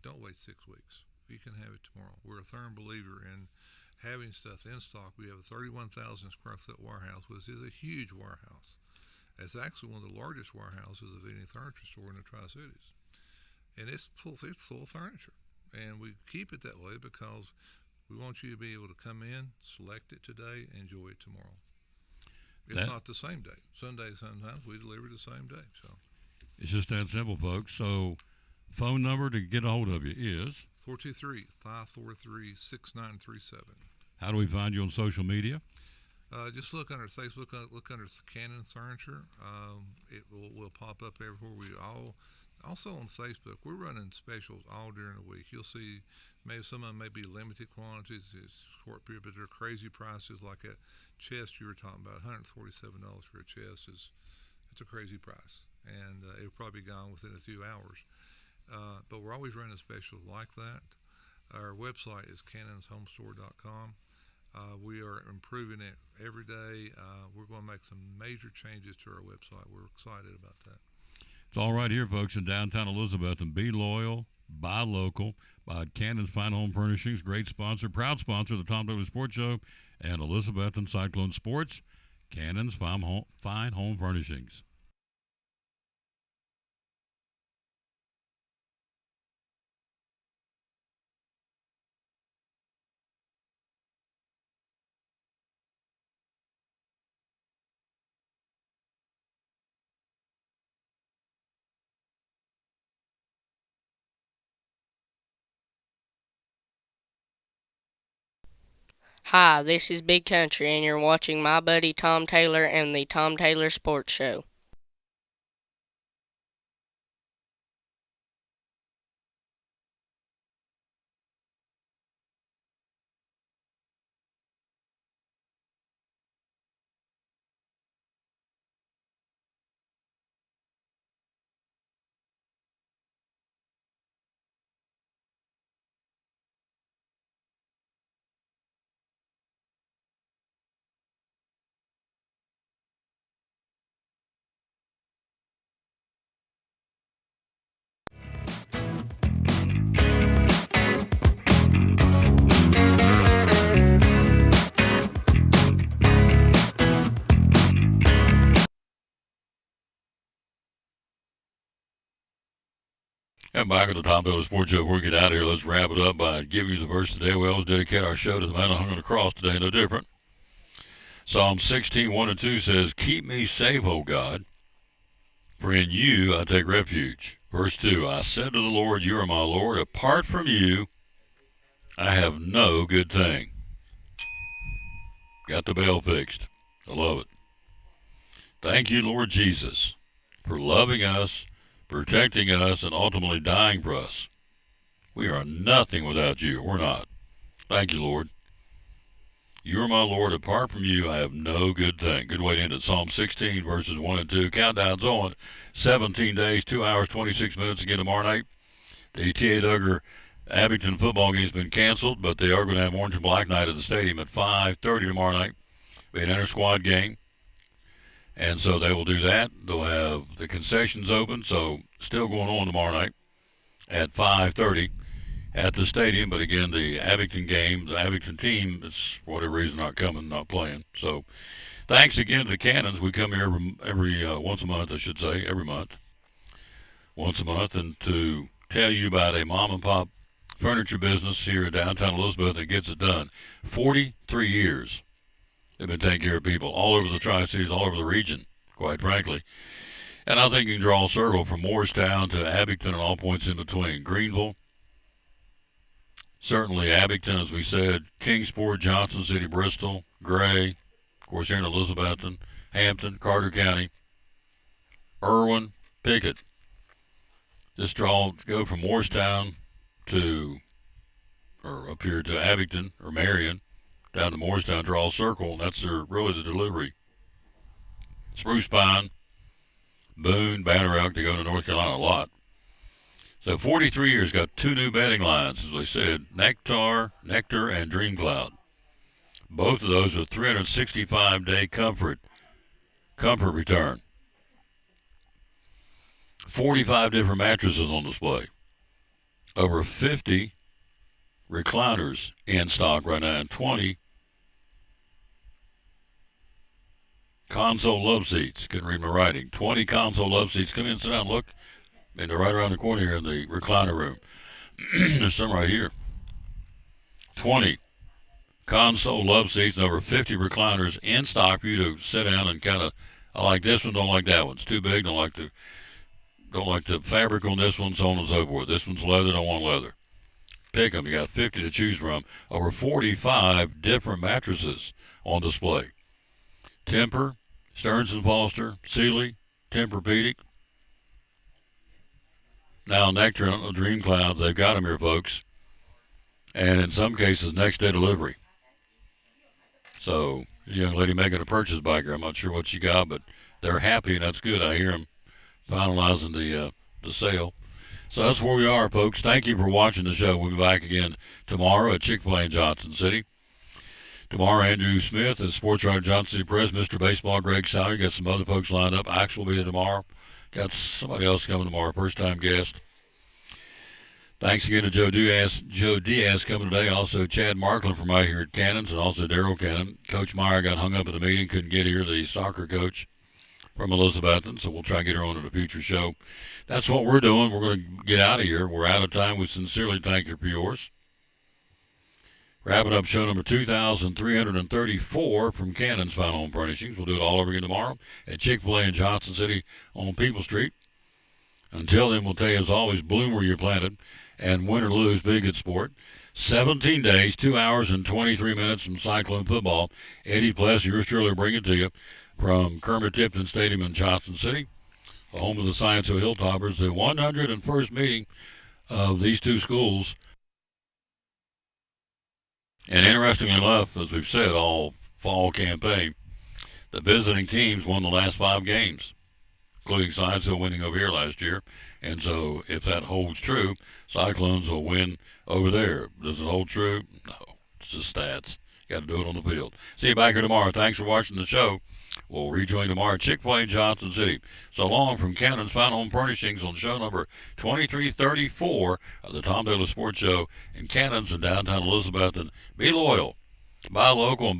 Don't wait 6 weeks. You can have it tomorrow. We're a firm believer in having stuff in stock. We have a 31,000 square foot warehouse, which is a huge warehouse. It's actually one of the largest warehouses of any furniture store in the Tri-Cities. And it's full of furniture. And we keep it that way because we want you to be able to come in, select it today, enjoy it tomorrow. It's not the same day. Sunday, sometimes we deliver the same day. So it's just that simple, folks. So phone number to get a hold of you is 423-543-6937. How do we find you on social media? Just look under Facebook, look under Cannon Furniture. It will pop up everywhere. Also on Facebook, we're running specials all during the week. You'll see maybe some of them may be limited quantities, it's short period, but they're crazy prices. Like that chest you were talking about, $147 for a chest it's a crazy price, and it'll probably be gone within a few hours. But we're always running specials like that. Our website is cannonshomestore.com. We are improving it every day. We're going to make some major changes to our website. We're excited about that. It's all right here, folks, in downtown Elizabeth. And be loyal, buy local, buy Cannon's Fine Home Furnishings. Great sponsor, proud sponsor of the Tom Taylor Sports Show and Elizabeth and Cyclone Sports. Cannon's Fine Home Furnishings. Hi, this is Big Country, and you're watching my buddy Tom Taylor and the Tom Taylor Sports Show. And back at the Tom Taylor Sports Show, we'll get out of here. Let's wrap it up by giving you the verse today. We always dedicate our show to the man hung on the cross today, no different. Psalm 16, 1 and 2 says, "Keep me safe, O God, for in you I take refuge." Verse 2, "I said to the Lord, you are my Lord. Apart from you, I have no good thing." Got the bell fixed. I love it. Thank you, Lord Jesus, for loving us, protecting us, and ultimately dying for us. We are nothing without you. We're not. Thank you, Lord. You are my Lord. Apart from you, I have no good thing. Good way to end it. Psalm 16, verses 1 and 2. Countdown's on. 17 days, 2 hours, 26 minutes again tomorrow night. The T.A. Duggar Abington football game's been canceled, but they are going to have Orange and Black night at the stadium at 5:30 tomorrow night. Be an inter-squad game. And so they will do that. They'll have the concessions open, so still going on tomorrow night at 5:30 at the stadium. But again, the Abington game, the Abington team is for whatever reason not coming, not playing. So thanks again to the Cannons. We come here every once a month, I should say, every month, once a month, and to tell you about a mom and pop furniture business here in downtown Elizabeth that gets it done. 43 years. They've been taking care of people all over the Tri-Cities, all over the region, quite frankly. And I think you can draw a circle from Morristown to Abington and all points in between. Greenville, certainly Abington, as we said, Kingsport, Johnson City, Bristol, Gray, of course here in Elizabethton, Hampton, Carter County, Irwin, Pickett. Just go from Morristown or up here to Abington or Marion, down to Morristown, draw a circle, and that's really the delivery. Spruce Pine, Boone, Banner Elk, they go to North Carolina a lot. So 43 years, got 2 new betting lines, as I said, Nectar, and Dream Cloud. Both of those are 365-day comfort return. 45 different mattresses on display. Over 50 recliners in stock right now, and 20 console love seats. Couldn't read my writing. 20 console love seats. Come in, sit down, look. And they're right around the corner here in the recliner room. There's some right here. 20 console love seats and over 50 recliners in stock for you to sit down and kind of, I like this one, don't like that one. It's too big, don't like the fabric on this one, so on and so forth. This one's leather, don't want leather. Pick them. You got 50 to choose from. Over 45 different mattresses on display. Tempur, Stearns & Foster, Sealy, Tempur-Pedic. Now Nectar and Dream Clouds, they've got them here, folks. And in some cases, next day delivery. So, a young lady making a purchase back here. I'm not sure what she got, but they're happy, and that's good. I hear them finalizing the sale. So that's where we are, folks. Thank you for watching the show. We'll be back again tomorrow at Chick-fil-A in Johnson City. Tomorrow, Andrew Smith and Sports Writer Johnson City Press, Mr. Baseball, Greg Sauer. Got some other folks lined up. Axe will be here tomorrow. Got somebody else coming tomorrow, first-time guest. Thanks again to Joe Diaz coming today. Also, Chad Markland from right here at Cannons, and also Daryl Cannon. Coach Meyer got hung up at the meeting, couldn't get here, the soccer coach from Elizabethton, so we'll try to get her on in a future show. That's what we're doing. We're going to get out of here. We're out of time. We sincerely thank you for yours. Wrapping up show number 2,334 from Cannon's Fine Home Furnishings. We'll do it all over again tomorrow at Chick-fil-A in Johnson City on People Street. Until then, we'll tell you, as always, bloom where you're planted, and win or lose, be a good sport. 17 days, 2 hours, and 23 minutes from Cyclone football. Eddie Pless, yours truly, bring it to you from Kermit Tipton Stadium in Johnson City, the home of the Science Hill Hilltoppers, the 101st meeting of these two schools. And interestingly enough, as we've said all fall campaign, the visiting teams won the last 5 games, including Science Hill winning over here last year. And so if that holds true, Cyclones will win over there. Does it hold true? No. It's just stats. Got to do it on the field. See you back here tomorrow. Thanks for watching the show. We'll rejoin tomorrow at Chick-fil-A in Johnson City. So long from Cannon's Fine Home Furnishings on show number 2334 of the Tom Taylor Sports Show in Cannons in downtown Elizabeth. And be loyal, buy local, and